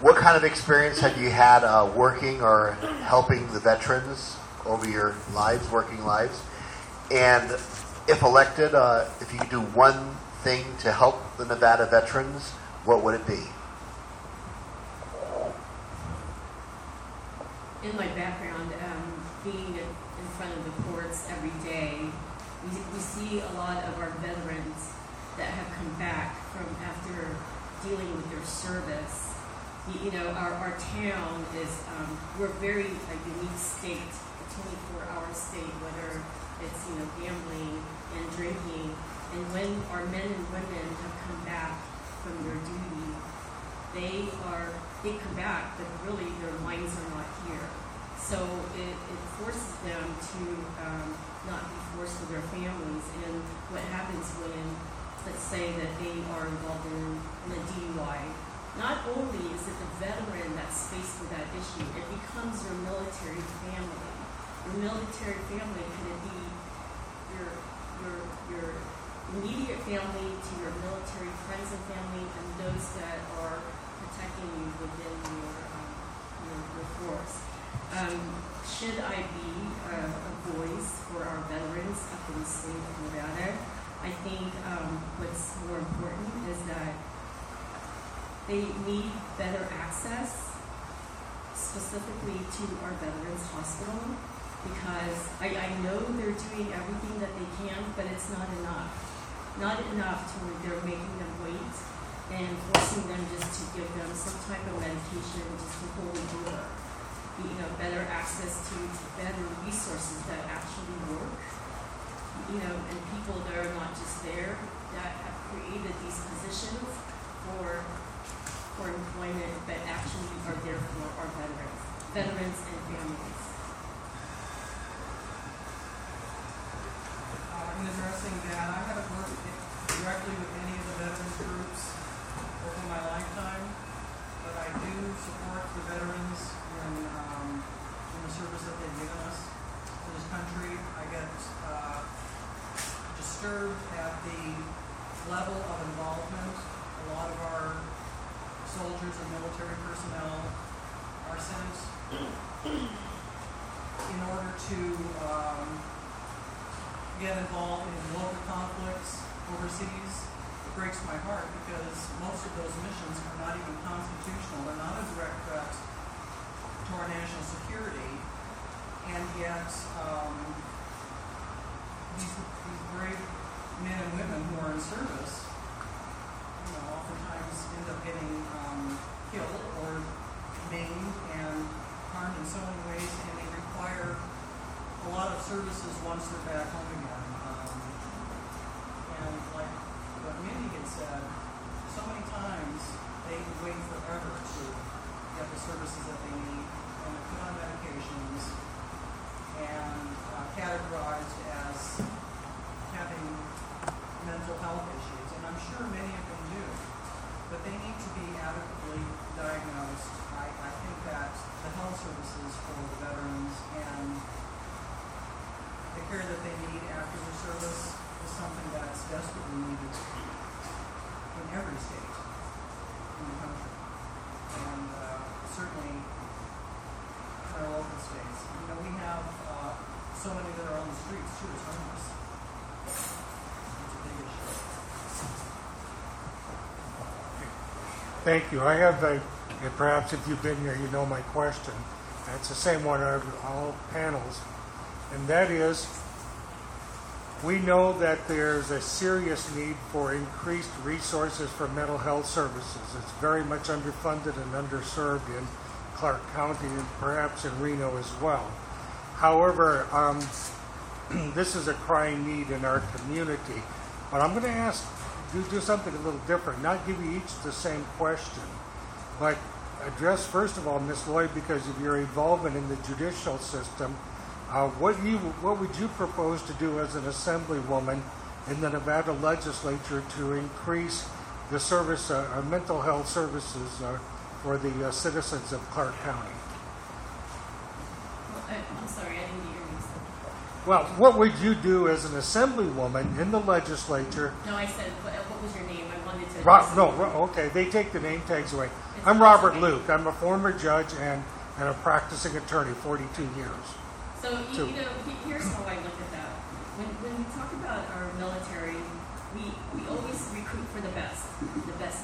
What kind of experience have you had working or helping the veterans over your working lives? And if elected, if you could do one thing to help the Nevada veterans, what would it be? In my background, being in front of the courts every day, we see a lot of our veterans that have come back from after dealing with their service. Our town is, we're very a unique state, a 24-hour state, whether it's, gambling and drinking. And when our men and women have come back from their duty, they come back, but really their minds are not here. So it forces them to not be forced with their families. And what happens when, let's say that they are involved in a DUI, not only is it the veteran that's faced with that issue, it becomes your military family. Your military family, can it be your immediate family to your military friends and family, and those that are protecting you within your force. Should I be a voice for our veterans up in the state of Nevada? I think what's more important is that they need better access, specifically to our Veterans Hospital, because I know they're doing everything that they can, but it's not enough. Not enough to where they're making them wait and forcing them just to give them some type of medication just to hold it over. Better access to better resources that actually work. And people that are not just there, that have created these positions for employment, but actually are there for our veterans and families. In addressing that, disturbed at the level of involvement a lot of our soldiers and military personnel are sent in order to get involved in local conflicts overseas. It breaks my heart because most of those missions are not even constitutional. They're not a direct threat to our national security, and yet these brave men and women who are in service, oftentimes end up getting killed or maimed and harmed in so many ways, and they require a lot of services once they're back home again. And like what Mindy had said, so many times they wait forever to get the services that they need, and they're put on medications and categorized as having mental health issues, and I'm sure many of them do, but they need to be adequately diagnosed. I think that the health services for the veterans and the care that they need after their service is something that's desperately needed in every state in the country, and certainly in our local states. We have so many that are on the streets too as homeless. It's a big issue. Thank you. I have and perhaps if you've been here, you know my question. It's the same one on all panels, and that is, we know that there's a serious need for increased resources for mental health services. It's very much underfunded and underserved in Clark County and perhaps in Reno as well. However, this is a crying need in our community. But I'm going to ask you to do something a little different, not give you each the same question, but address, first of all, Ms. Lloyd, because of your involvement in the judicial system, what would you propose to do as an assemblywoman in the Nevada legislature to increase the service, mental health services for the citizens of Clark County? I'm sorry, I didn't hear you. Well, what would you do as an assemblywoman in the legislature? No, I said, what was your name? I wanted to... Okay, they take the name tags away. I'm Robert Luke. I'm a former judge and a practicing attorney, 42 years. So, here's how I look at that. When we talk about our military, we always recruit for the best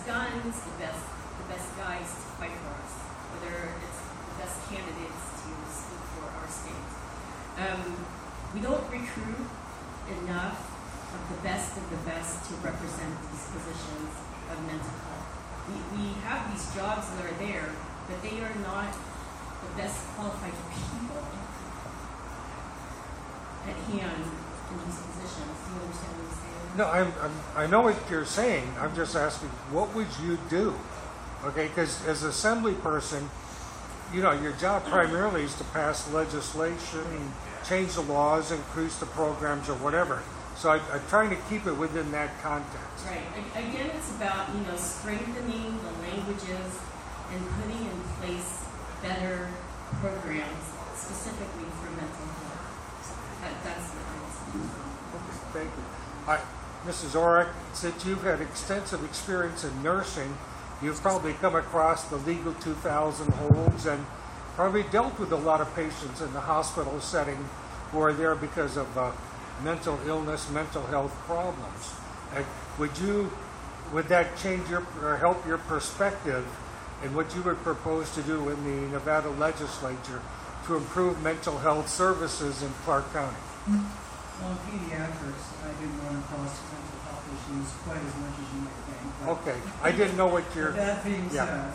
guns, the best guys to fight for us, whether it's the best candidates to speak for our state. We don't recruit enough of the best to represent these positions of mental health. We have these jobs that are there, but they are not the best qualified people at hand in these positions. Do you understand what I'm saying? No, I know what you're saying. I'm just asking, what would you do? Okay, because as an assembly person, your job primarily is to pass legislation, change the laws, increase the programs, or whatever. So I'm trying to keep it within that context. Right. Again, it's about strengthening the languages and putting in place better programs specifically for mental health. That's the Okay, thank you. Mrs. Orrick, since you've had extensive experience in nursing, you've probably come across the Legal 2000 holds and probably dealt with a lot of patients in the hospital setting who are there because of mental illness, mental health problems. Would that change or help your perspective in what you would propose to do in the Nevada legislature to improve mental health services in Clark County? Well, in pediatrics, I didn't run across mental health issues quite as much as you might think. Okay, I didn't know what your... That being said,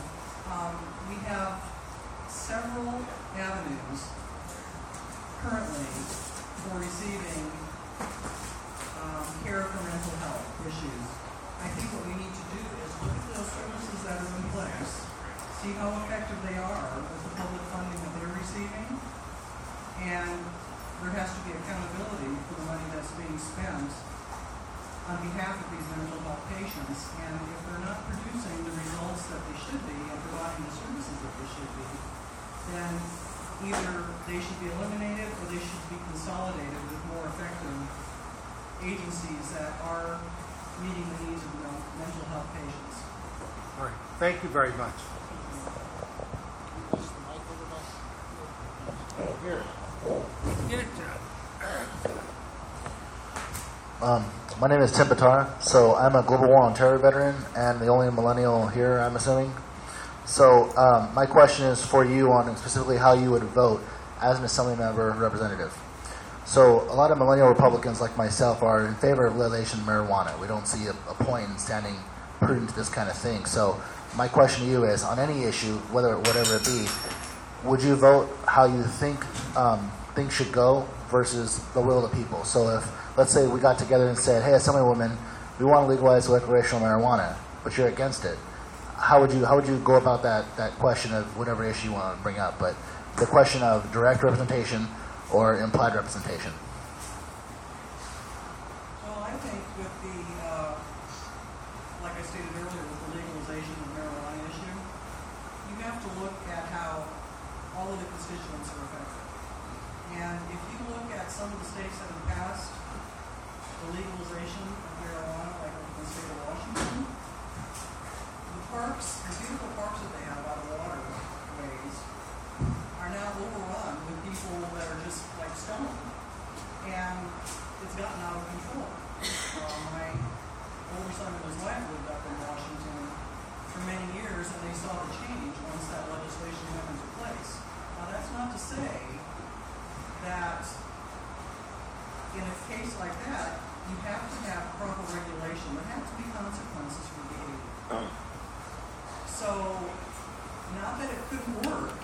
we have several avenues currently for receiving care for mental health issues. I think what we need to do is look at those services that are in place, see how effective they are with the public funding that they're receiving, and there has to be accountability for the money that's being spent on behalf of these mental health patients, and if they're not producing the results that they should be and providing the services that they should be, then either they should be eliminated or they should be consolidated with more effective agencies that are meeting the needs of mental health patients. All right. Thank you very much. Here. Get it, John. My name is Tim Batar. So I'm a Global War on Terror veteran and the only millennial here, I'm assuming. So my question is for you on specifically how you would vote as an assembly member representative. So a lot of millennial Republicans like myself are in favor of legalization of marijuana. We don't see a point in standing prudent to this kind of thing. So my question to you is, on any issue, whatever it be, would you vote how you think things should go versus the will of the people? So if, let's say we got together and said, hey, Assemblywoman, we want to legalize recreational marijuana, but you're against it. How would you go about that question of whatever issue you want to bring up? But the question of direct representation or implied representation. Well, I think with the, like I stated earlier, with the legalization of the marijuana issue, you have to look at how all of the constituents are affected. And if you look at some of the states that have passed the legalization of marijuana, like the state of Washington, the parks, the beautiful parks that they have out of waterways are now overrun with people that are just like stoned. And it's gotten out of control. My older son and his wife lived up in Washington for many years, and they saw the change once that legislation went into place. Now, that's not to say that in a case like that, you have to have proper regulation. There have to be consequences for behavior. So, not that it couldn't work,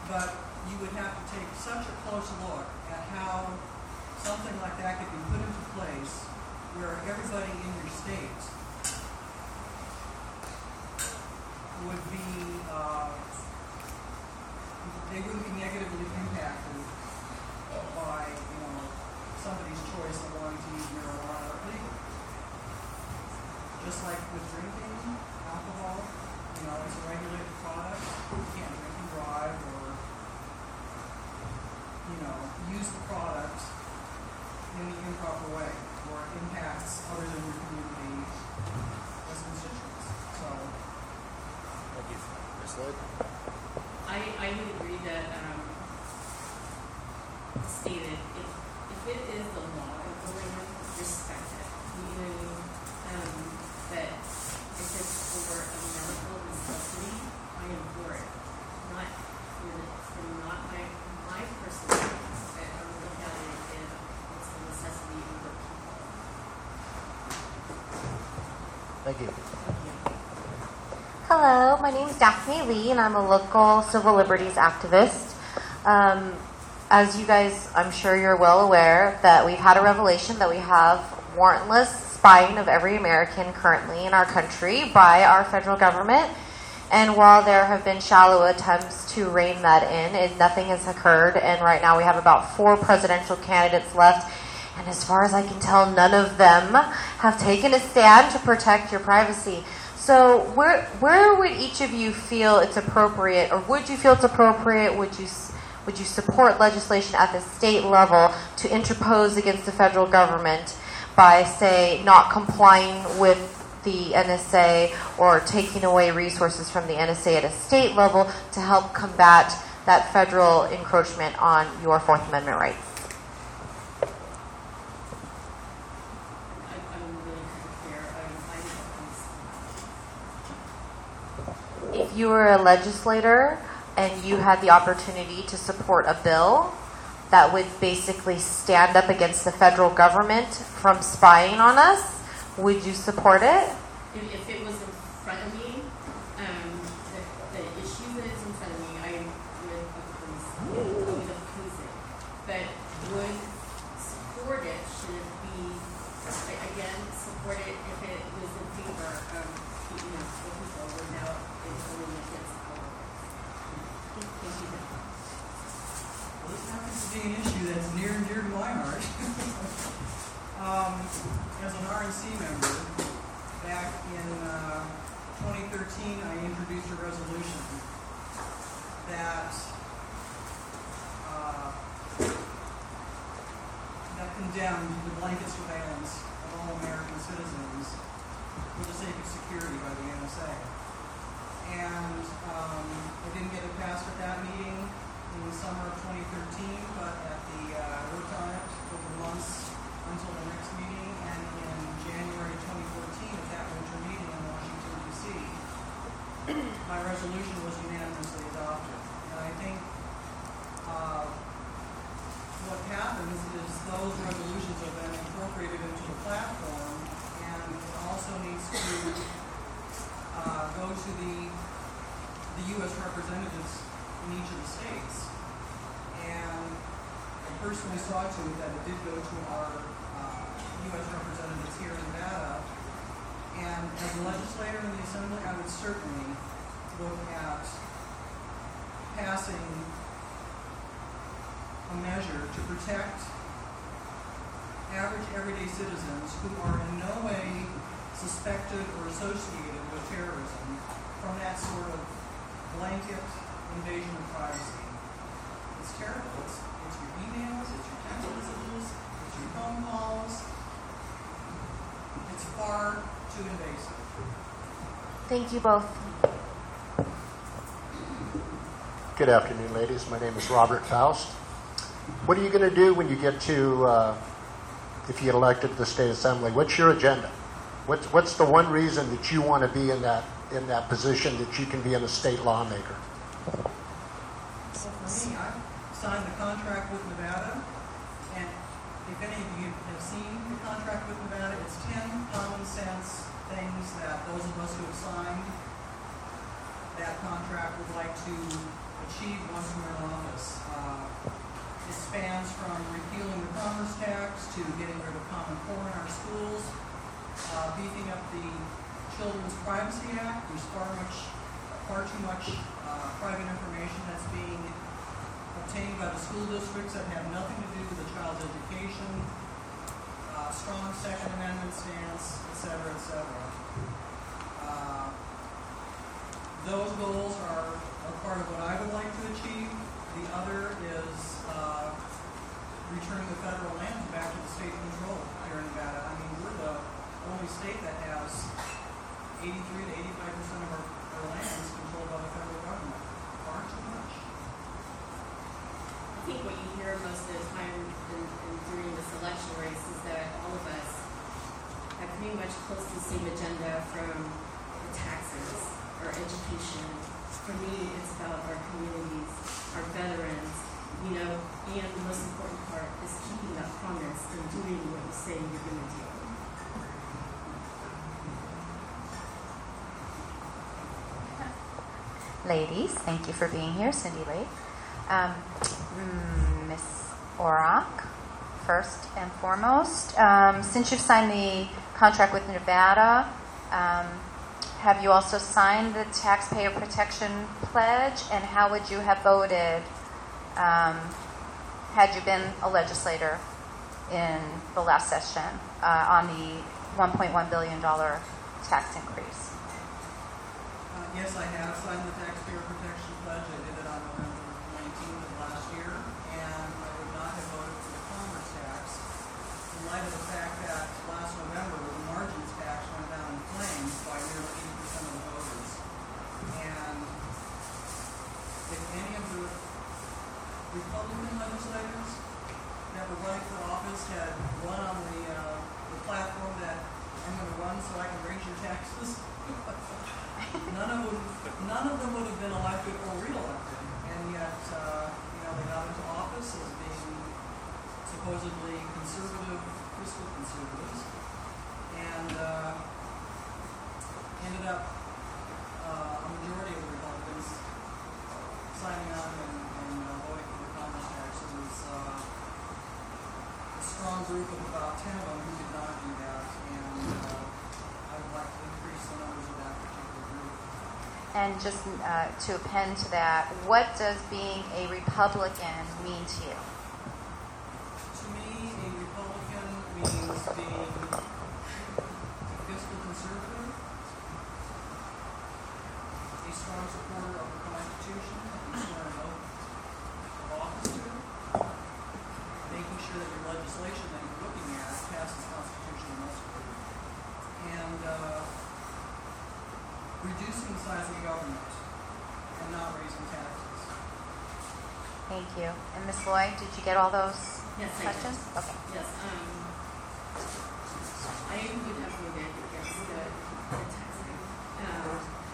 but you would have to take such a close look at how something like that could be put into place where everybody in your state would be, they wouldn't be negatively impacted by, somebody's choice of wanting to use marijuana legally. Just like with drinking alcohol, it's a regulated product. You can't drink and drive or, use the product in the improper way or it impacts others in your community as constituents. So, thank you. Ms. Lloyd? I would agree that stated if it is the law of the land, respect it. Meaning that if it's for a medical necessity, I am for it. Not my personal I would look at it if it's a necessity for people. Thank you. Hello, my name is Daphne Lee, and I'm a local civil liberties activist. As you guys, I'm sure you're well aware, that we've had a revelation that we have warrantless spying of every American currently in our country by our federal government. And while there have been shallow attempts to rein that in, nothing has occurred. And right now we have about 4 presidential candidates left. And as far as I can tell, none of them have taken a stand to protect your privacy. So where would each of you feel it's appropriate, or would you feel it's appropriate? Would you support legislation at the state level to interpose against the federal government by, say, not complying with the NSA or taking away resources from the NSA at a state level to help combat that federal encroachment on your Fourth Amendment rights? If you were a legislator and you had the opportunity to support a bill that would basically stand up against the federal government from spying on us, would you support it? If it was in front of me, the issue that is in front of me, I would oppose it. But would support it, should it be, again, support it if it was in favor of, the people without it going against all of it. Thank you. Well, this happens to be an issue that's near and dear to my heart. As an RNC member, back in 2013, I introduced a resolution that condemned the blanket surveillance of all American citizens for the sake of security by the NSA. And I didn't get it passed at that meeting in the summer of 2013, but at the worked on it over months until the next meeting, and in January 2014 at that winter meeting in Washington, D.C., my resolution was unanimously adopted. And I think what happens is those resolutions are then incorporated into the platform, and it also needs to go to the U.S. representatives in each of the states. And I personally saw to it that it did go to our U.S. representatives here in Nevada. And as a legislator in the Assembly, I would certainly look at passing a measure to protect average everyday citizens who are in no way suspected or associated with terrorism from that sort of blanket invasion of privacy. It's terrible. It's your emails, it's your text messages, it's your phone calls. It's far too invasive. Thank you both. Good afternoon, ladies. My name is Robert Faust. What are you going to do when you get to, if you get elected to the state assembly? What's your agenda? What's the one reason that you want to be in that position that you can be a state lawmaker? So for me, I signed the contract with Nevada, and if any of you have seen the contract with Nevada, it's 10 common sense things that those of us who have signed that contract would like to achieve once we're in office. It spans from repealing the commerce tax to getting rid of Common Core in our schools, beefing up the Children's Privacy Act. There's far too much private information that's being obtained by the school districts that have nothing to do with the child's education, strong Second Amendment stance, et cetera, et cetera. Those goals are part of what I would like to achieve. The other is returning the federal lands back to the state control here in Nevada. I mean, we're the only state that has 83 to 85% of our lands controlled by the federal government. Far too much. I think what you hear most of the time during this election race is that all of us have pretty much close to the same agenda, from the taxes, our education. For me, it's about our communities, our veterans, and the most important part is keeping that promise and doing what you say you're going to do. Ladies, thank you for being here. Cindy Lake. Ms. Auroch, first and foremost. Since you've signed the contract with Nevada, have you also signed the Taxpayer Protection Pledge? And how would you have voted had you been a legislator in the last session on the $1.1 billion tax increase? Yes, I have signed the Taxpayer Protection Pledge. I did it on November 19th of last year, and I would not have voted for the commerce tax in light of the fact that last November the margins tax went down in flames by nearly 80% of the voters. And if any of the Republican legislators that were running for office had run on the platform that I'm going to run so I can raise your taxes, none of them would have been elected or re-elected, and yet they got into office as being supposedly conservative, fiscal conservatives, and ended up a majority of the Republicans signing on and voting for the commerce tax. It was a strong group of about 10 of them who did not do that, and I would like to increase the numbers of that particular group. And just to append to that, what does being a Republican mean to you? To me, a Republican means being a fiscal conservative, a strong supporter of the Constitution, and swear an oath of office to, making sure that your legislation that you passed is constitutionally necessary. And reducing the size of the government and not raising taxes. Thank you. And Ms. Lloyd, did you get all those Yes, questions? I did. Okay. Yes, I would have voted against the taxing.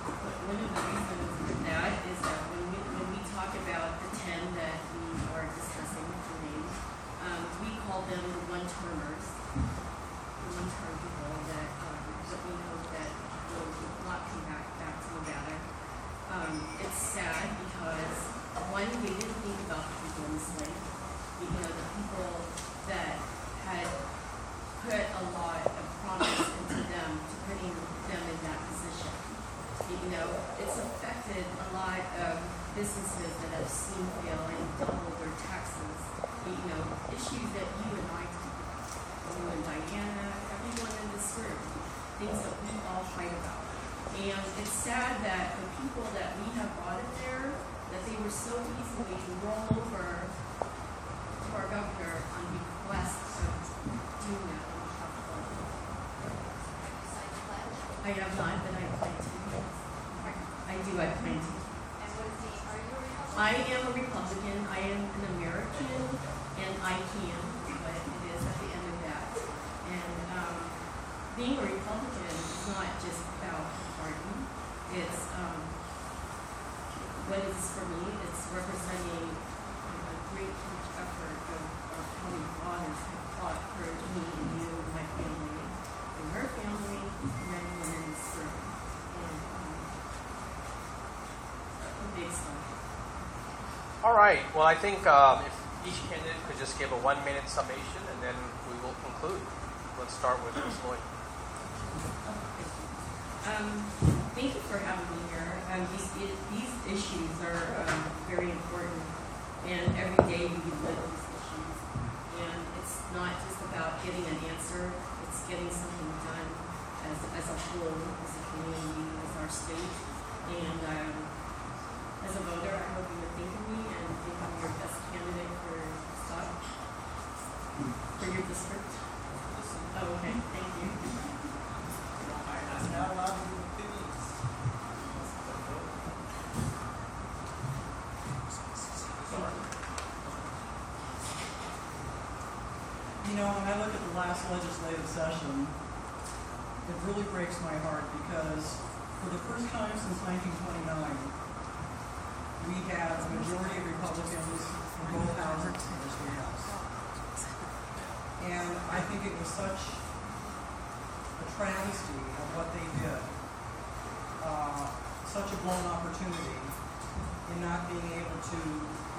But one of the reasons for that is that when we talk about the 10 that we are discussing today, we call them the one-termers, the one-term people that we hope that will not come back to Nevada. It's sad because, one, we didn't think about the people enslaved. You know, the people that had put a lot of promise into them to putting them in that position. You know, it's affected a lot of businesses that have seen fail and double their taxes. You know, issues that you and I talk about, you and Diana, everyone in this room, things that we all fight about. And it's sad that the people that we have brought in there, that they were so easily to roll over to our governor on bequest of doing that on behalf of all. I have not, but I plan to. I do, I plan to. And what is the, are you a Republican? I am a Republican. I am an American, and I can, but it is at the end of that. And being a Republican is not just about the party. It's what it is for me. It's representing a great huge effort of how many fathers have fought for me and you and my family and her family and everyone in this room. And a big stuff. All right. Well, I think if each candidate could just give a 1-minute summation, and then we will conclude. Let's start with Ms. Lloyd. Thank you for having me here. These issues are very important, and every day we live these issues. And it's not just about getting an answer; it's getting something done as a whole, as a community, as our state. And as a voter, I hope you would think of me and think I'm your best candidate for your district. Oh, okay. Thank you. Not allowed to do opinions. You know, when I look at the last legislative session, it really breaks my heart because for the first time since 1929, we had a majority of Republicans in both houses of the state house. And I think it was such a travesty of what they did, such a blown opportunity in not being able to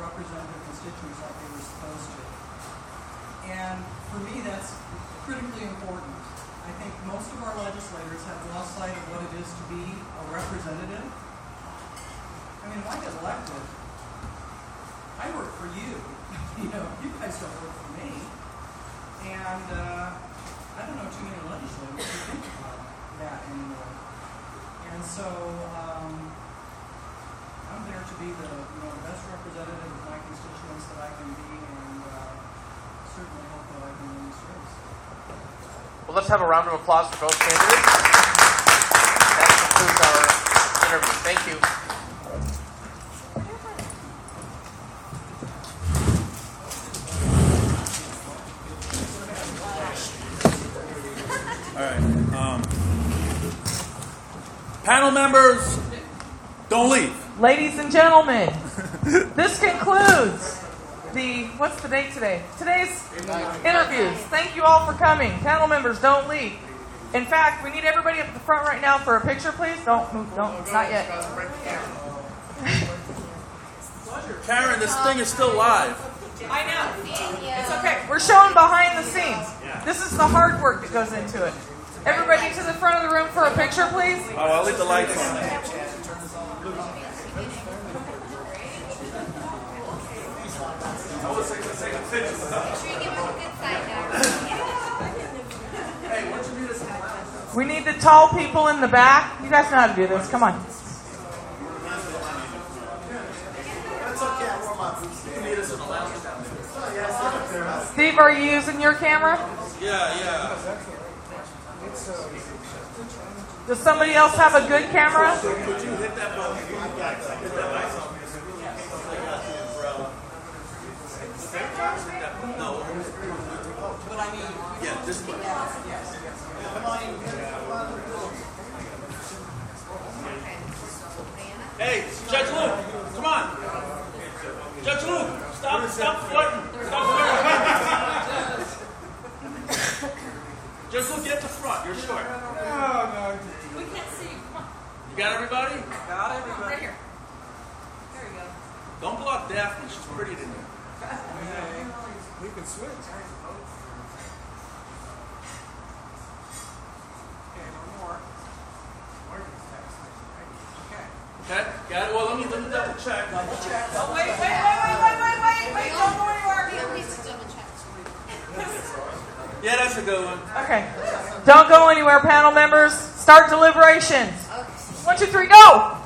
represent their constituents like they were supposed to. And for me, that's critically important. I think most of our legislators have lost sight of what it is to be a representative. I mean, if I get elected, I work for you. You know, you guys don't work for me. And I don't know too many legislators who think about that anymore. And so I'm there to be the best representative of my constituents that I can be, and certainly hope that I can win this race. Well, let's have a round of applause for both candidates. That concludes our interview. Thank you. All right. Panel members, don't leave. Ladies and gentlemen, this concludes what's the date today? Today's interviews. Thank you all for coming. Panel members, don't leave. In fact, we need everybody up at the front right now for a picture, please. Don't move. Don't. Not yet. Karen, this thing is still live. I know. It's okay. We're showing behind the scenes. This is the hard work that goes into it. Everybody to the front of the room for a picture, please. Oh, I'll leave the lights on. We need the tall people in the back. You guys know how to do this. Come on. Steve, are you using your camera? Yeah. Does somebody else have a good camera? Could you hit that button? Hit that button. No. But I mean, yeah, this one. Hey, Judge Luke, come on. Judge Luke, stop flirting. Judge Luke, get at the front. You're short. Oh, We can't see. Come on. You got everybody? Got Come on, right here. There you go. Don't block Daphne. She's pretty today. we can switch. Okay, no more. Okay, got it. Well, let me double check. Oh, Wait, don't go anywhere. Yeah, that's a good one. Okay. Don't go anywhere, panel members. Start deliberations. 1, 2, 3, go!